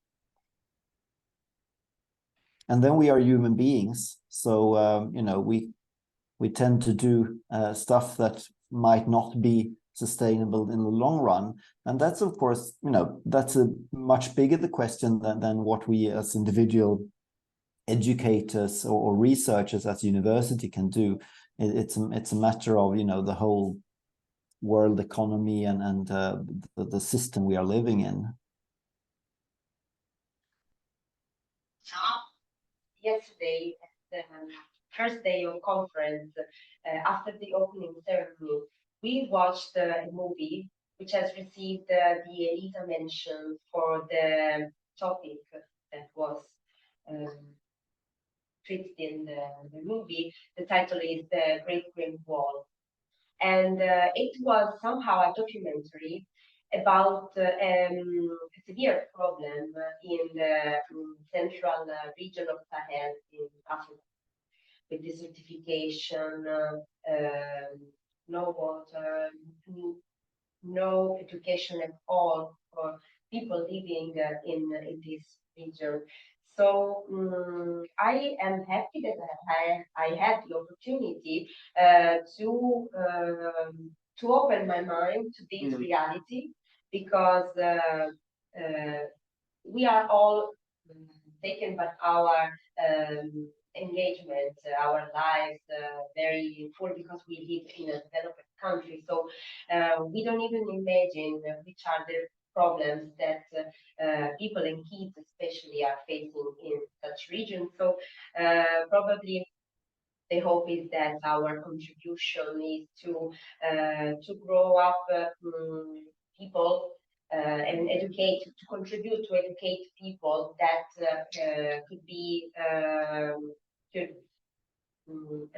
And then we are human beings, so you know, we tend to do stuff that might not be sustainable in the long run, and that's, of course, you know, that's a much bigger the question than what we as individual educators or researchers at university can do. It's a matter of, you know, the whole world economy and the system we are living in. Yesterday, at the first day of conference, after the opening ceremony, we watched a movie which has received the EELISA mention for the topic that was treated in the movie. The title is The Great Green Wall. And it was somehow a documentary about a severe problem in the central region of Sahel in Africa, with desertification, no water, no education at all for people living in this region. So I am happy that I had the opportunity to open my mind to this reality, because we are all taken by our engagement, our lives very full, because we live in a developed country. So we don't even imagine which are the problems that people and kids especially are facing in such regions. So probably the hope is that our contribution is to grow up people and educate, to contribute to educate people that could be I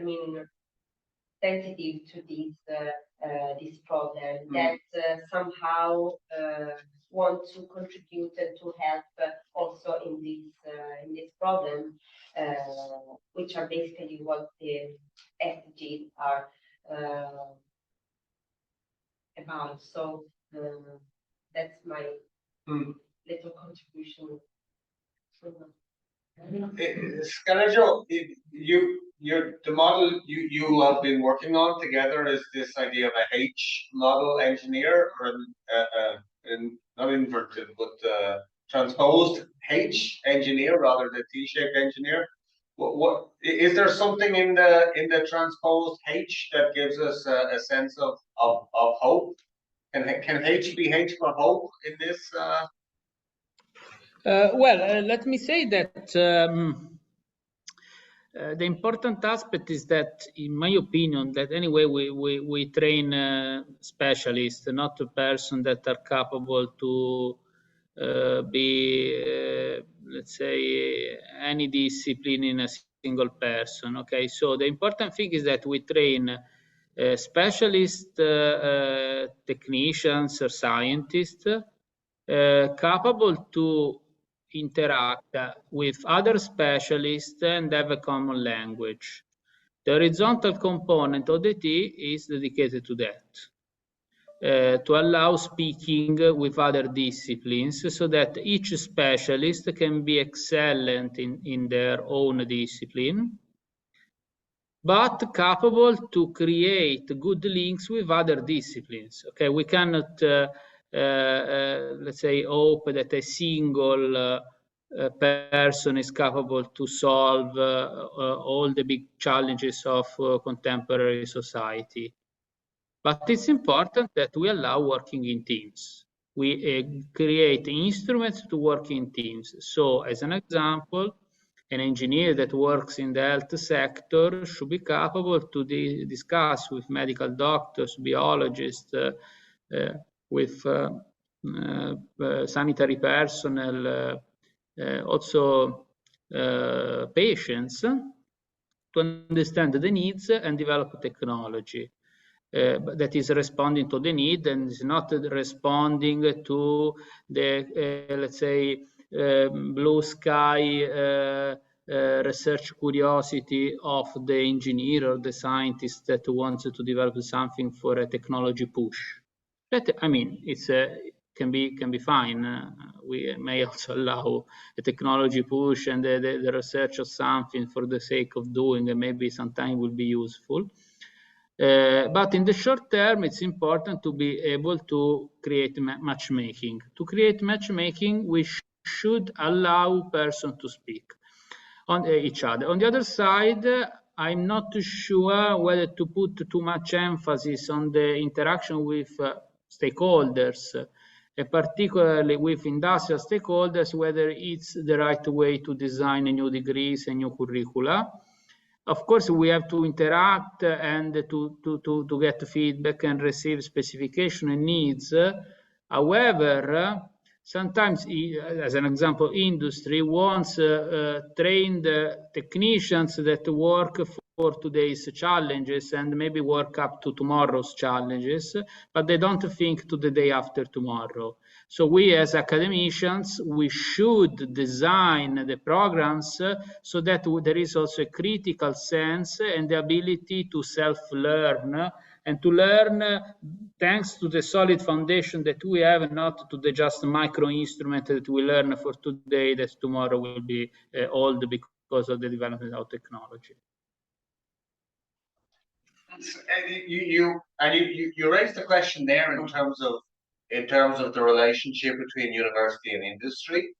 mean, sensitive to this problem, that somehow want to contribute and to help also in this problem, which are basically what the SDGs are about. So that's my little contribution. Scarlett, the model you have been working on together is this idea of a H model engineer, or not inverted, but transposed H engineer rather than T-shaped engineer. What is there something in the transposed H that gives us a sense of hope? Can H be H for hope in this? Well, let me say that the important aspect is that, in my opinion, that anyway we train specialists, not a person that are capable to be, let's say, any discipline in a single person. Okay, so the important thing is that we train specialist technicians or scientists capable to interact with other specialists and have a common language. The horizontal component of the T is dedicated to that, to allow speaking with other disciplines, so that each specialist can be excellent in their own discipline, but capable to create good links with other disciplines. Okay, we cannot let's say hope that a single person is capable to solve all the big challenges of contemporary society. But it's important that we allow working in teams. We create instruments to work in teams. So as an example, an engineer that works in the health sector should be capable to discuss with medical doctors, biologists, with sanitary personnel, also patients, to understand the needs and develop technology that is responding to the need and is not responding to the, let's say, blue sky research curiosity of the engineer or the scientist that wants to develop something for a technology push. That, I mean, it's can be fine. We may also allow a technology push and the research of something for the sake of doing, and maybe sometimes will be useful. But in the short term, it's important to be able to create matchmaking. To create matchmaking, we should allow persons to speak on each other. On the other side, I'm not too sure whether to put too much emphasis on the interaction with stakeholders, particularly with industrial stakeholders, whether it's the right way to design new degrees and new curricula. Of course, we have to interact and to get feedback and receive specification and needs. However, Sometimes, as an example, industry wants trained technicians that work for today's challenges and maybe work up to tomorrow's challenges, but they don't think to the day after tomorrow. So we as academicians, we should design the programs so that there is also a critical sense and the ability to self-learn and to learn thanks to the solid foundation that we have, not to the just micro instrument that we learn for today that tomorrow will be old because of the development of technology. You raised the question there in terms of the relationship between university and industry,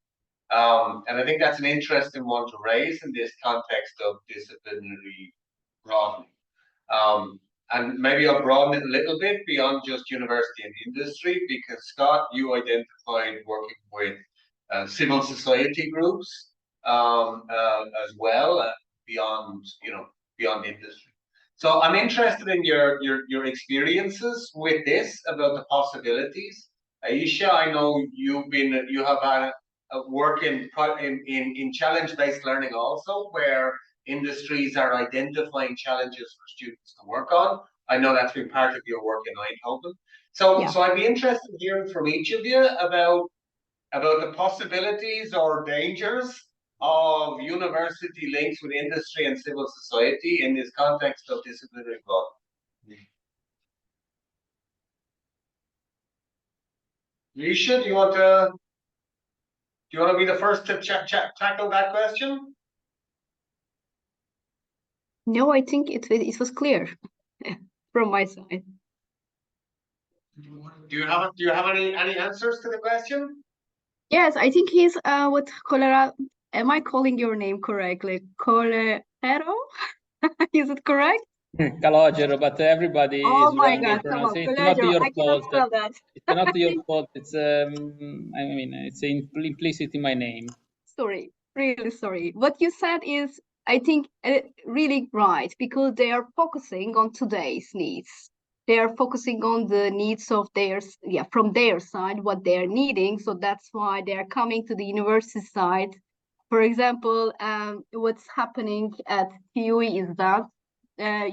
and I think that's an interesting one to raise in this context of disciplinary broadening. And maybe I'll broaden it a little bit beyond just university and industry, because Scott, you identified working with civil society groups as well, beyond industry. So I'm interested in your experiences with this, about the possibilities. Aisha, I know you have a work in challenge-based learning also, where industries are identifying challenges for students to work on. I know that's been part of your work in Eindhoven. So I'd be interested in hearing from each of you about the possibilities or dangers of university links with industry and civil society in this context of disciplinary broadening. Risha, do you want to be the first to tackle that question? No, I think it was clear from my side. Do you have any answers to the question? Yes, I think he's what Colera. Am I calling your name correctly? Colero? Is it correct? Calogero, but everybody is wrong in pronunciation. It's not your fault. It's not your fault. It's I mean, it's implicit in my name. Sorry, really sorry. What you said is, I think, really right, because they are focusing on today's needs. They are focusing on the needs of from their side, what they're needing. So that's why they're coming to the university side. For example, what's happening at TUE is that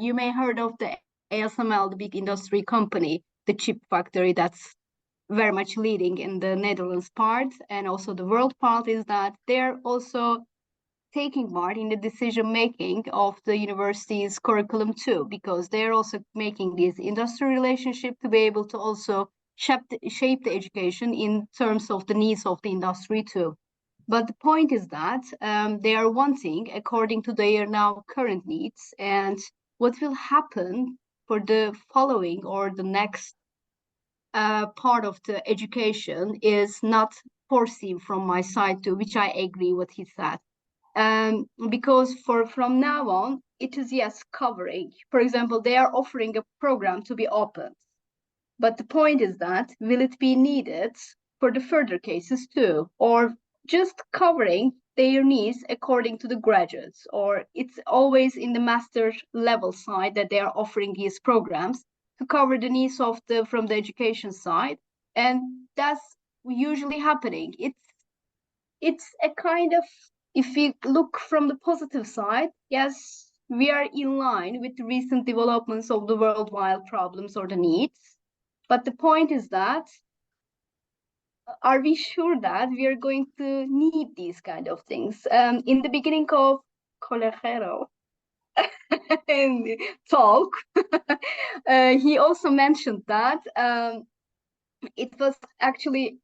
you may heard of the ASML, the big industry company, the chip factory that's very much leading in the Netherlands part, and also the world part, is that they're also taking part in the decision making of the university's curriculum too, because they're also making this industry relationship to be able to also shape the education in terms of the needs of the industry too. But the point is that they are wanting, according to their now current needs, and what will happen for the following or the next part of the education is not foreseen from my side too, which I agree what he said. Because from now on, it is, yes, covering. For example, they are offering a program to be open. But the point is that, will it be needed for the further cases too? Or just covering their needs according to the graduates? Or it's always in the master level side that they are offering these programs to cover the needs of from the education side? And that's usually happening. It's a kind of, if we look from the positive side, yes, we are in line with the recent developments of the worldwide problems or the needs. But the point is that, are we sure that we are going to need these kind of things? In the beginning of Colejero talk, he also mentioned that it was actually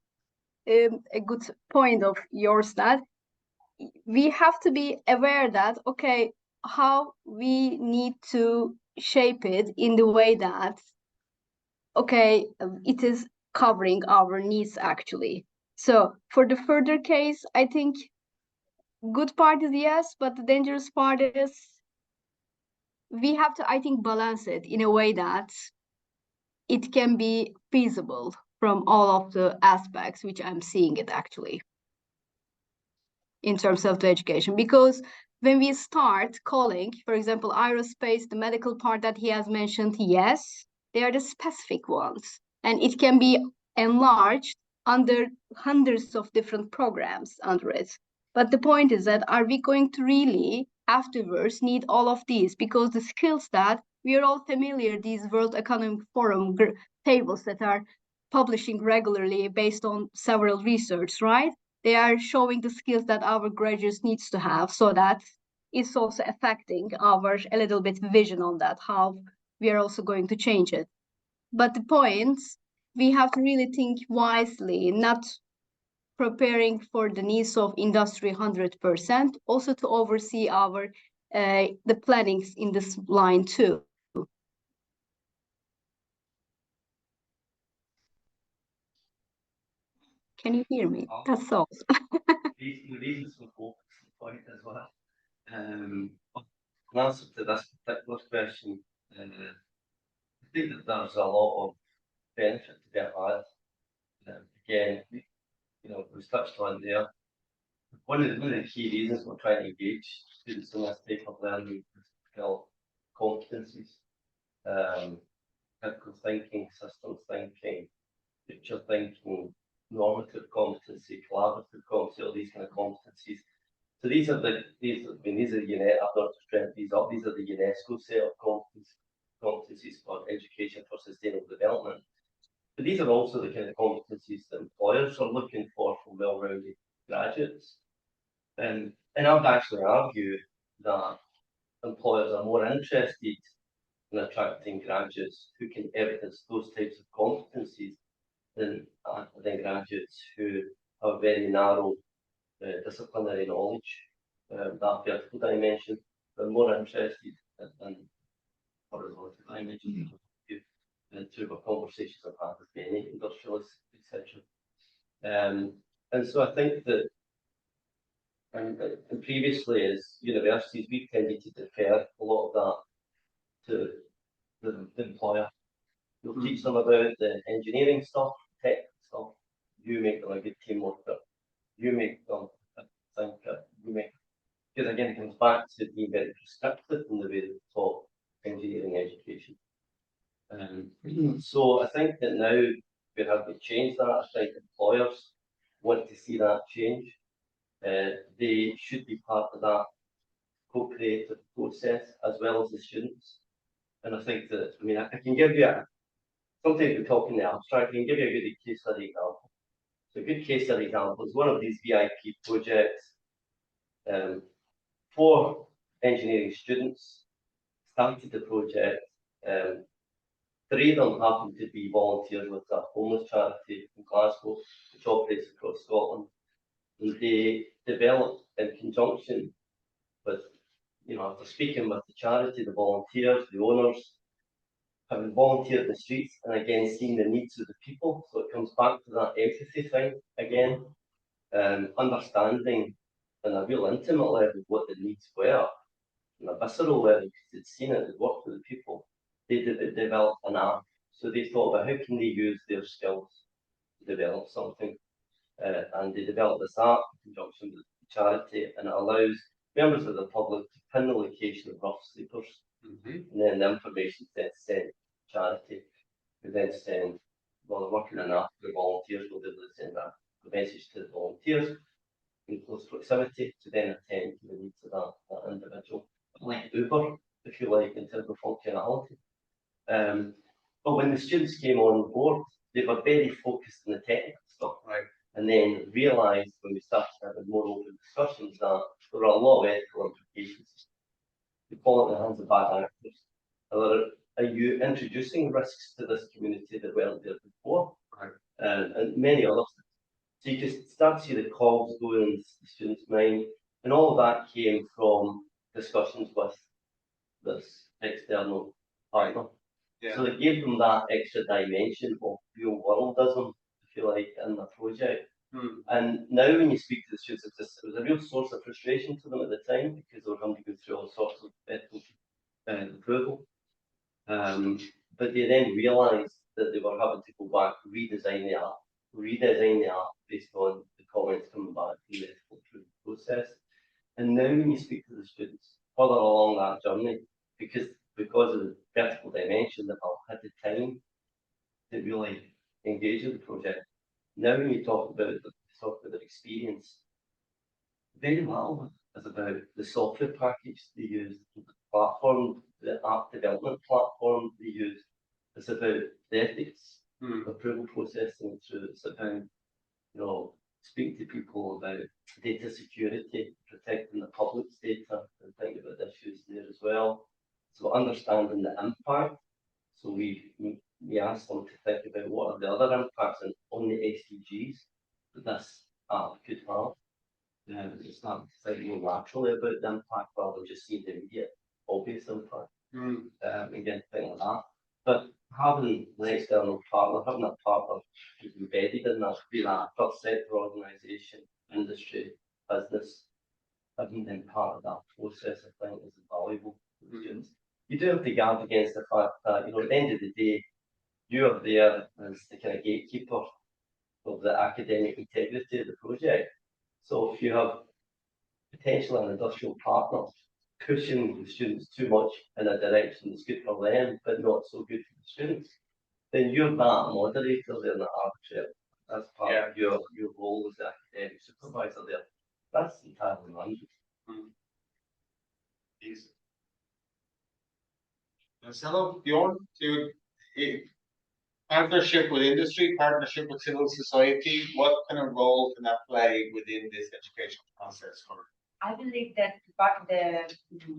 a good point of yours, that we have to be aware that, okay, how we need to shape it in the way that, okay, it is covering our needs actually. So for the further case, I think good part is yes, but the dangerous part is we have to, I think, balance it in a way that it can be feasible from all of the aspects which I'm seeing it actually in terms of the education. Because when we start calling, for example, aerospace, the medical part that he has mentioned, yes, they are the specific ones. And it can be enlarged under hundreds of different programs under it. But the point is that are we going to really afterwards need all of these? Because the skills that we are all familiar, these World Economic Forum tables that are publishing regularly based on several research, right? They are showing the skills that our graduates needs to have, so that it's also affecting our a little bit vision on that, how we are also going to change it. But the point, we have to really think wisely, not preparing for the needs of industry 100%, also to oversee our the plannings in this line too. Can you hear me? That's all. The reasons for focus the point as well. In answer to this particular question, I think that there's a lot of benefit to be had. Again, we've touched on there. One of the key reasons we're trying to engage students in this type of learning is to develop competencies, critical thinking, systems thinking, future thinking, normative competency, collaborative competency, all these kind of competencies. So these are the UNESCO. I've not just dreamt these up. These are the UNESCO set of competencies for education for sustainable development. But these are also the kind of competencies that employers are looking for from well-rounded graduates. And I would actually argue that employers are more interested in attracting graduates who can evidence those types of competencies than graduates who have very narrow disciplinary knowledge, that vertical dimension. They're more interested in horizontal dimension through our conversations I've had with many industrialists, etc. And so I think that and previously as universities, we've tended to defer a lot of that to the employer. You'll teach them about the engineering stuff, tech stuff. You make them a good team worker. You make them think because again it comes back to being very prescriptive in the way that we taught engineering education. So I think that now we have to change that. I think employers want to see that change. They should be part of that co-creative process as well as the students. And I think that, I can give you sometimes we talk in the abstract, I can give you a good case study example. So a good case study example is one of these VIP projects. 4 engineering students started the project. 3 of them happened to be volunteers with a homeless charity in Glasgow, which operates across Scotland. And they developed in conjunction with, after speaking with the charity, the volunteers, the owners, having volunteered in the streets, and again, seeing the needs of the people. So it comes back to that empathy thing again, understanding on a real intimate level what the needs were, on a visceral level, because they'd seen it, they'd worked with the people. They developed an app. So they thought about how can they use their skills to develop something. And they developed this app in conjunction with the charity, and it allows members of the public to pin the location of rough sleepers. And then the information is then sent to charity, who then send, well, they're working on that, the volunteers will be able to send a message to the volunteers in close proximity to then attend to the needs of that individual. Like Uber, if you like, in terms of functionality. But when the students came on board, they were very focused on the technical stuff, right? And then realised when we started having more open discussions that there were a lot of ethical implications. You fall in the hands of bad actors. Are you introducing risks to this community that weren't there before? Right. And many others. So you just start to see the cogs going in the students' mind, and all of that came from discussions with this external partner. Yeah. So it gave them that extra dimension of real worldism, if you like, in the project. And now when you speak to the students, it was a real source of frustration to them at the time because they were having to go through all sorts of ethical approval. But they then realised that they were having to go back, redesign the app based on the comments coming back from the ethical approval process. And now when you speak to the students further along that journey, because of the vertical dimension, that I've had the time to really engage with the project, Now when you talk about their experience, very little is about the software package they use, the platform, the app development platform they use. It's about the ethics, approval processing through. It's about, speak to people about data security, protecting the public's data, and think about issues there as well. So understanding the impact. So we asked them to think about what are the other impacts on the SDGs that this app could have. It's not thinking laterally about the impact rather than just seeing the immediate obvious impact. Again, things like that. But having an external partner, having a partner who's embedded in that, be that first sector organisation, industry, business, having them part of that process, I think, is valuable for the students. You do have to guard against the fact that, at the end of the day, you are there as the kind of gatekeeper of the academic integrity of the project. So if you have potentially an industrial partner pushing the students too much in a direction that's good for them, but not so good for the students, then you're that moderator there in the arbitrator. That's part of your role as the academic supervisor there. That's entirely random. Easy. Hello, Bjorn, partnership with industry, partnership with civil society, what kind of role can that play within this educational process? I believe that the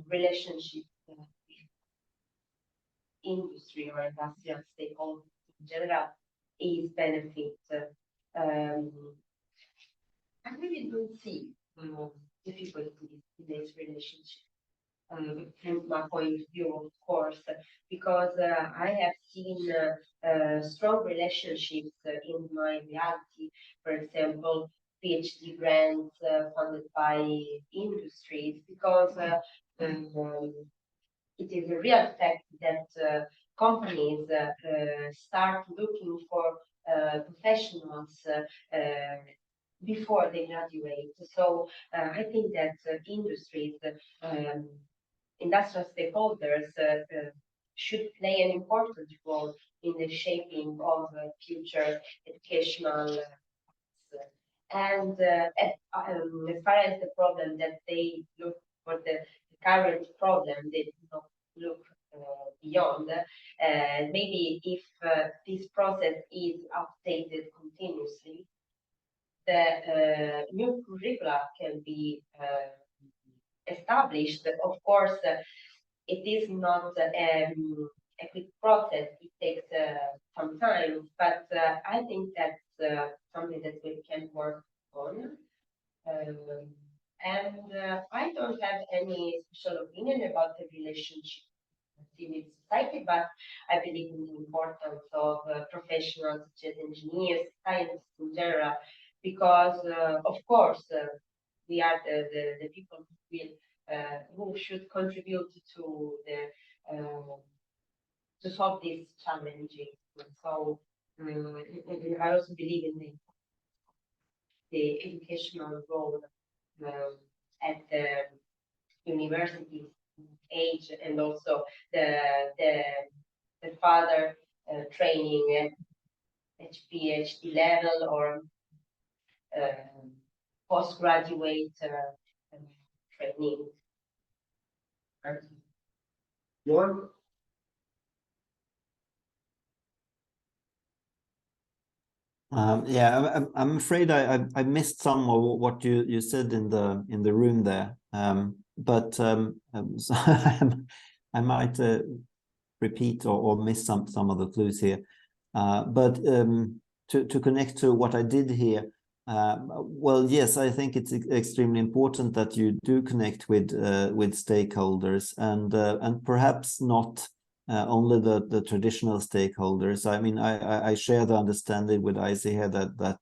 relationship with industry or industrial stakeholders in general is benefit. I really don't see difficulties in this relationship. From my point of view, of course, because I have seen strong relationships in my reality. For example, PhD grants funded by industries, because it is a real fact that companies start looking for professionals before they graduate. So I think that industries, industrial stakeholders should play an important role in the shaping of future educational and as far as the problem that they look for, the current problem, they do not look beyond. Maybe if this process is updated continuously, the new curricula can be established. Of course, it is not a quick process. It takes some time, but I think that's something that we can work on. And I don't have any special opinion about the relationship with civil society, but I believe in the importance of professionals such as engineers, scientists in general, because of course we are the people who will who should contribute to the to solve these challenges. So I also believe in the educational role at the university age, and also the further training at PhD level or postgraduate training. Bjorn? Yeah, I'm afraid I missed some of what you said in the room there, but so I might repeat or miss some of the clues here. But to connect to what I did here, well, yes, I think it's extremely important that you do connect with stakeholders, and perhaps not only the traditional stakeholders. I mean, I share the understanding with Isaac here that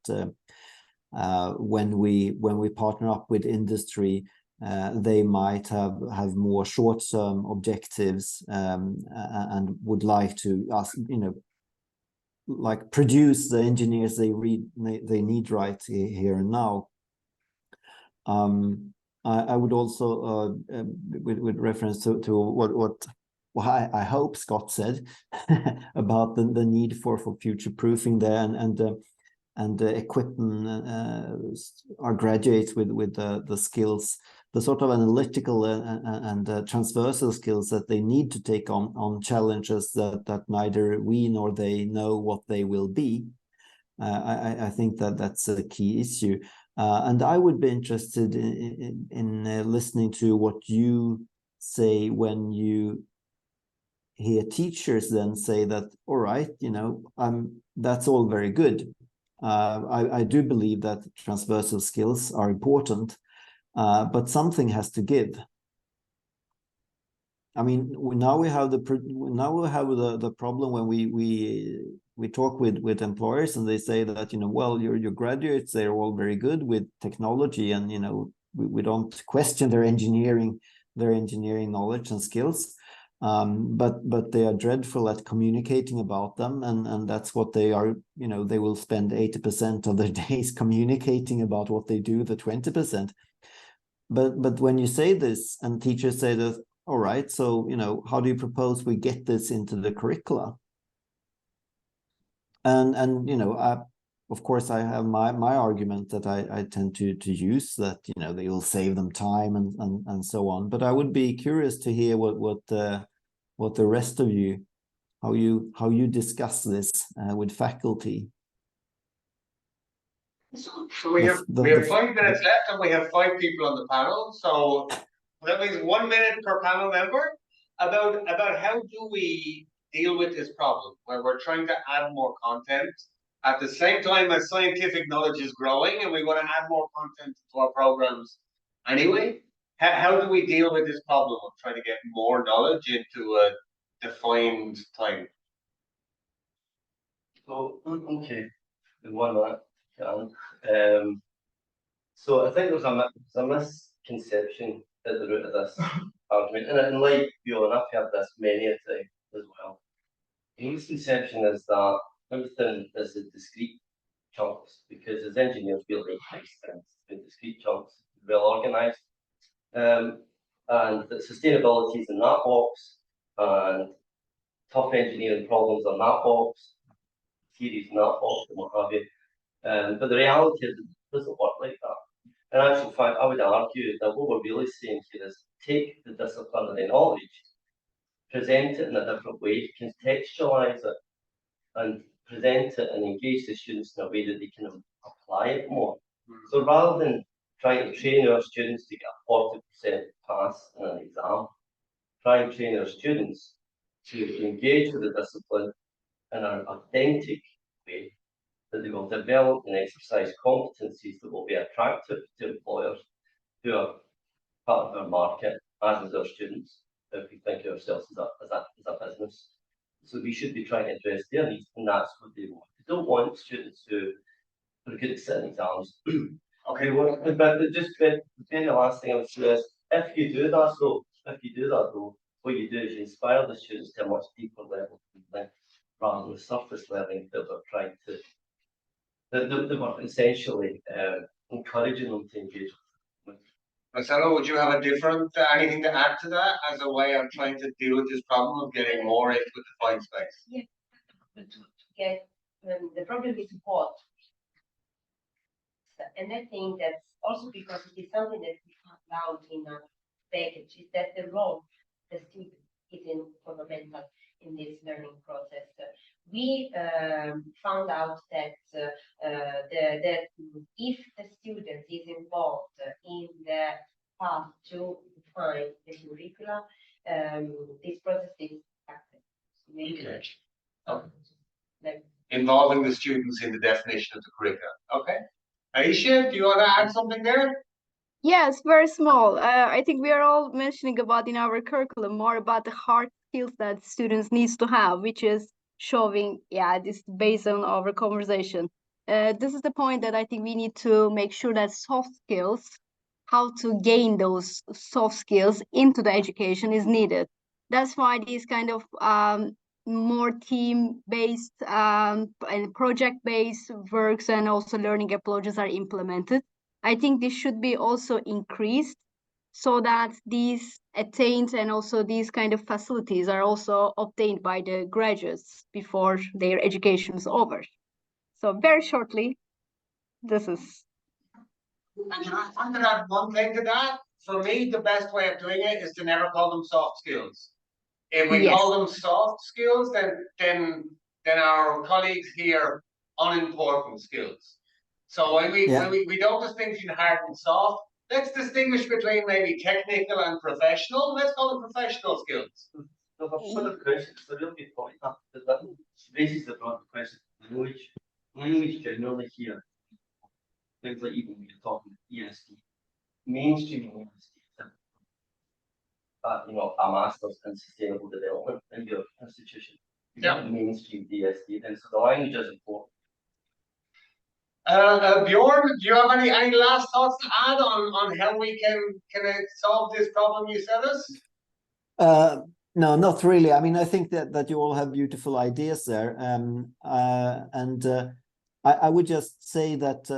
when we partner up with industry, they might have more short-term objectives and would like to like produce the engineers they need right here and now. I would also with reference to what I hope Scott said about the need for future proofing there, and equipping our graduates with the skills, the sort of analytical and transversal skills that they need to take on challenges that neither we nor they know what they will be. I think that's a key issue. And I would be interested in listening to what you say when you hear teachers then say that, all right, that's all very good. I do believe that transversal skills are important, but something has to give. I mean, now we have the problem when we talk with employers and they say that, well, your graduates, they're all very good with technology, and we don't question their engineering knowledge and skills, but they are dreadful at communicating about them, and that's what they are. They will spend 80% of their days communicating about what they do, the 20%. But when you say this and teachers say that, all right, so how do you propose we get this into the curricula? And of course I have my argument that I tend to use, that they will save them time and so on. But I would be curious to hear what the rest of you, how you discuss this with faculty. So we have 5 minutes left, and we have 5 people on the panel. So that means 1 minute per panel member about how do we deal with this problem where we're trying to add more content at the same time as scientific knowledge is growing, and we want to add more content to our programs anyway. How do we deal with this problem of trying to get more knowledge into a defined time? So, okay, in 1 minute. So I think there's a misconception at the root of this argument, and like you, and I've heard this many a time as well. The misconception is that everything is in discrete chunks, because as engineers we like things in discrete chunks, well organized, and that sustainability is in that box, and tough engineering problems are in that box, theories in that box, and what have you. But the reality is it doesn't work like that. In actual fact, I would argue that what we're really saying here is take the disciplinary knowledge, present it in a different way, contextualize it, and present it and engage the students in a way that they can apply it more. So rather than trying to train our students to get a 40% pass in an exam, try and train our students to engage with the discipline in an authentic way, that they will develop and exercise competencies that will be attractive to employers who are part of our market, as is our students, if we think of ourselves as a business. So we should be trying to address their needs, and that's what they want. They don't want students who are good at sitting exams. Okay, well, but just the last thing I would say is, if you do that though, what you do is you inspire the students to a much deeper level of thinking, rather than the surface learning that we're trying to, that we're essentially encouraging them to engage with. Marcelo, would you have a different anything to add to that as a way of trying to deal with this problem of getting more into the defined space? Yeah, to get the problem is what, and I think that's also because it is something that we found out in our package, is that the role the student is fundamental in this learning process. We found out that that if the student is involved in the path to define the curricula, this process is active. Okay. Involving the students in the definition of the curricula. Okay. Aisha, do you want to add something there? Yes, very small. I think we are all mentioning about in our curriculum more about the hard skills that students needs to have, which is showing, this based on our conversation. This is the point that I think we need to make sure that soft skills, how to gain those soft skills into the education is needed. That's why these kind of more team-based and project-based works and also learning approaches are implemented. I think this should be also increased so that these attained and also these kind of facilities are also obtained by the graduates before their education is over. So very shortly, this is. And can I add one thing to that? For me, the best way of doing it is to never call them soft skills. If we Yes. call them soft skills, then our colleagues hear unimportant skills. So when we don't distinguish in hard and soft, let's distinguish between maybe technical and professional. Let's call them professional skills. No, but for the question, it's a little bit point up because that raises the broad question. Language generally here, things like even when you're talking ESD, mainstream university, you know, a master's in sustainable development in your institution. You got mainstream DSD, then so the language is important. Bjorn, do you have any last thoughts to add on how we can solve this problem you set us? No, not really. I mean, I think that you all have beautiful ideas there. I would just say that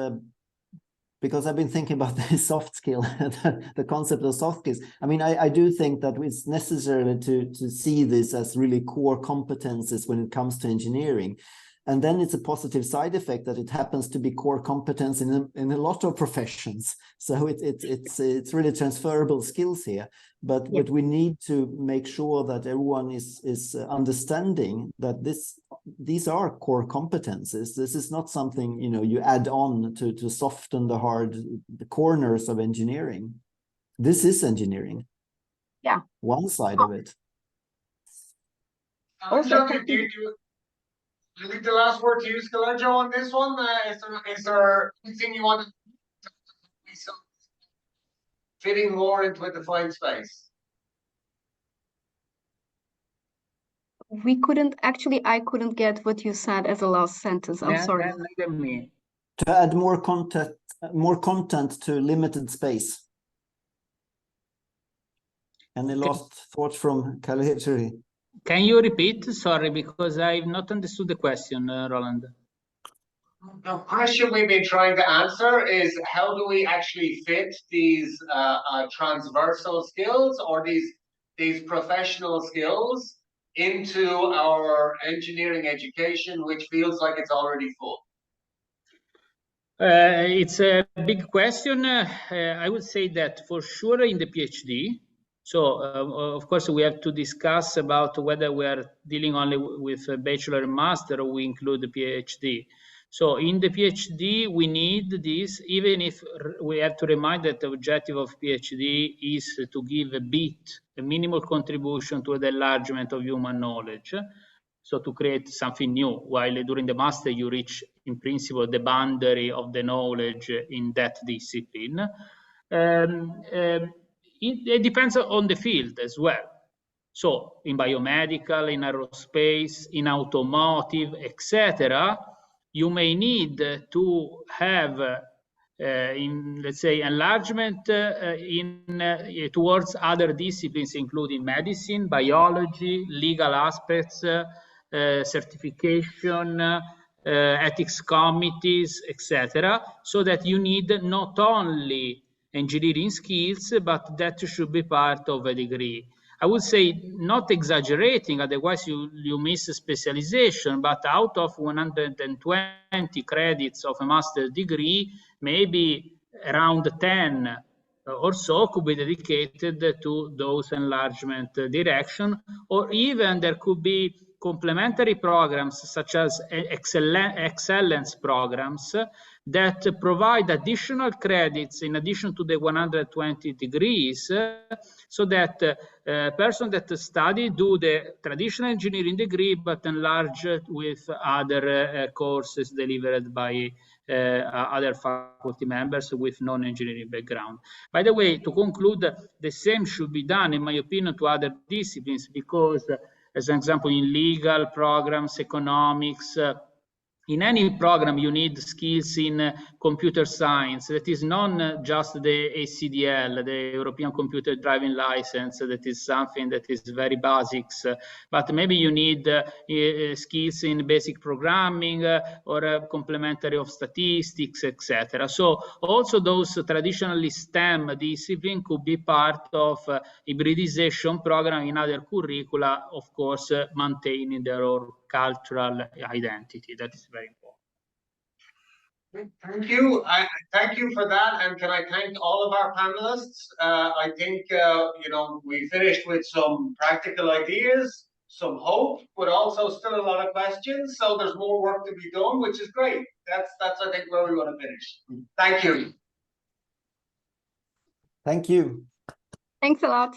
because I've been thinking about the soft skill, the concept of soft skills. I mean, I do think that it's necessary to see this as really core competences when it comes to engineering. And then it's a positive side effect that it happens to be core competence in a lot of professions. So it's really transferable skills here. But we need to make sure that everyone is understanding that these are core competences. This is not something, you know, you add on to soften the corners of engineering. This is engineering. Yeah. One side of it. Also, I leave the last word to you, Scalerjo, on this one. Is there anything you want to be fitting more into a defined space? We couldn't actually. I couldn't get what you said as a last sentence. I'm sorry. Neither me. To add more content to limited space. Any last thoughts from Kaleri? Can you repeat? Sorry, because I've not understood the question, Roland. The question we've been trying to answer is how do we actually fit these transversal skills or these professional skills into our engineering education, which feels like it's already full? It's a big question. I would say that for sure in the PhD. So, of course, we have to discuss about whether we are dealing only with a bachelor and master or we include the PhD. So in the PhD, we need this, even if we have to remind that the objective of PhD is to give a minimal contribution to the enlargement of human knowledge. So to create something new, while during the master you reach, in principle, the boundary of the knowledge in that discipline. It depends on the field as well. So in biomedical, in aerospace, in automotive, etc., you may need to have, let's say, enlargement towards other disciplines, including medicine, biology, legal aspects, certification, ethics committees, etc., so that you need not only engineering skills, but that should be part of a degree. I would say not exaggerating, otherwise you miss specialization, but out of 120 credits of a master's degree, maybe around 10 or so could be dedicated to those enlargement direction, or even there could be complementary programs such as excellence programs that provide additional credits in addition to the 120 degrees, so that a person that study do the traditional engineering degree but enlarge with other courses delivered by other faculty members with non-engineering background. By the way, to conclude, the same should be done, in my opinion, to other disciplines, because as an example, in legal programs, economics, in any program, you need skills in computer science. That is not just the ACDL, the European Computer Driving License. That is something that is very basics. But maybe you need skills in basic programming or complementary of statistics, etc. So also those traditionally STEM disciplines could be part of hybridization program in other curricula, of course, maintaining their own cultural identity. That is very important. Thank you. Thank you for that. And can I thank all of our panelists? I think, you know, we finished with some practical ideas, some hope, but also still a lot of questions. So there's more work to be done, which is great. That's I think where we want to finish. Thank you. Thank you. Thanks a lot.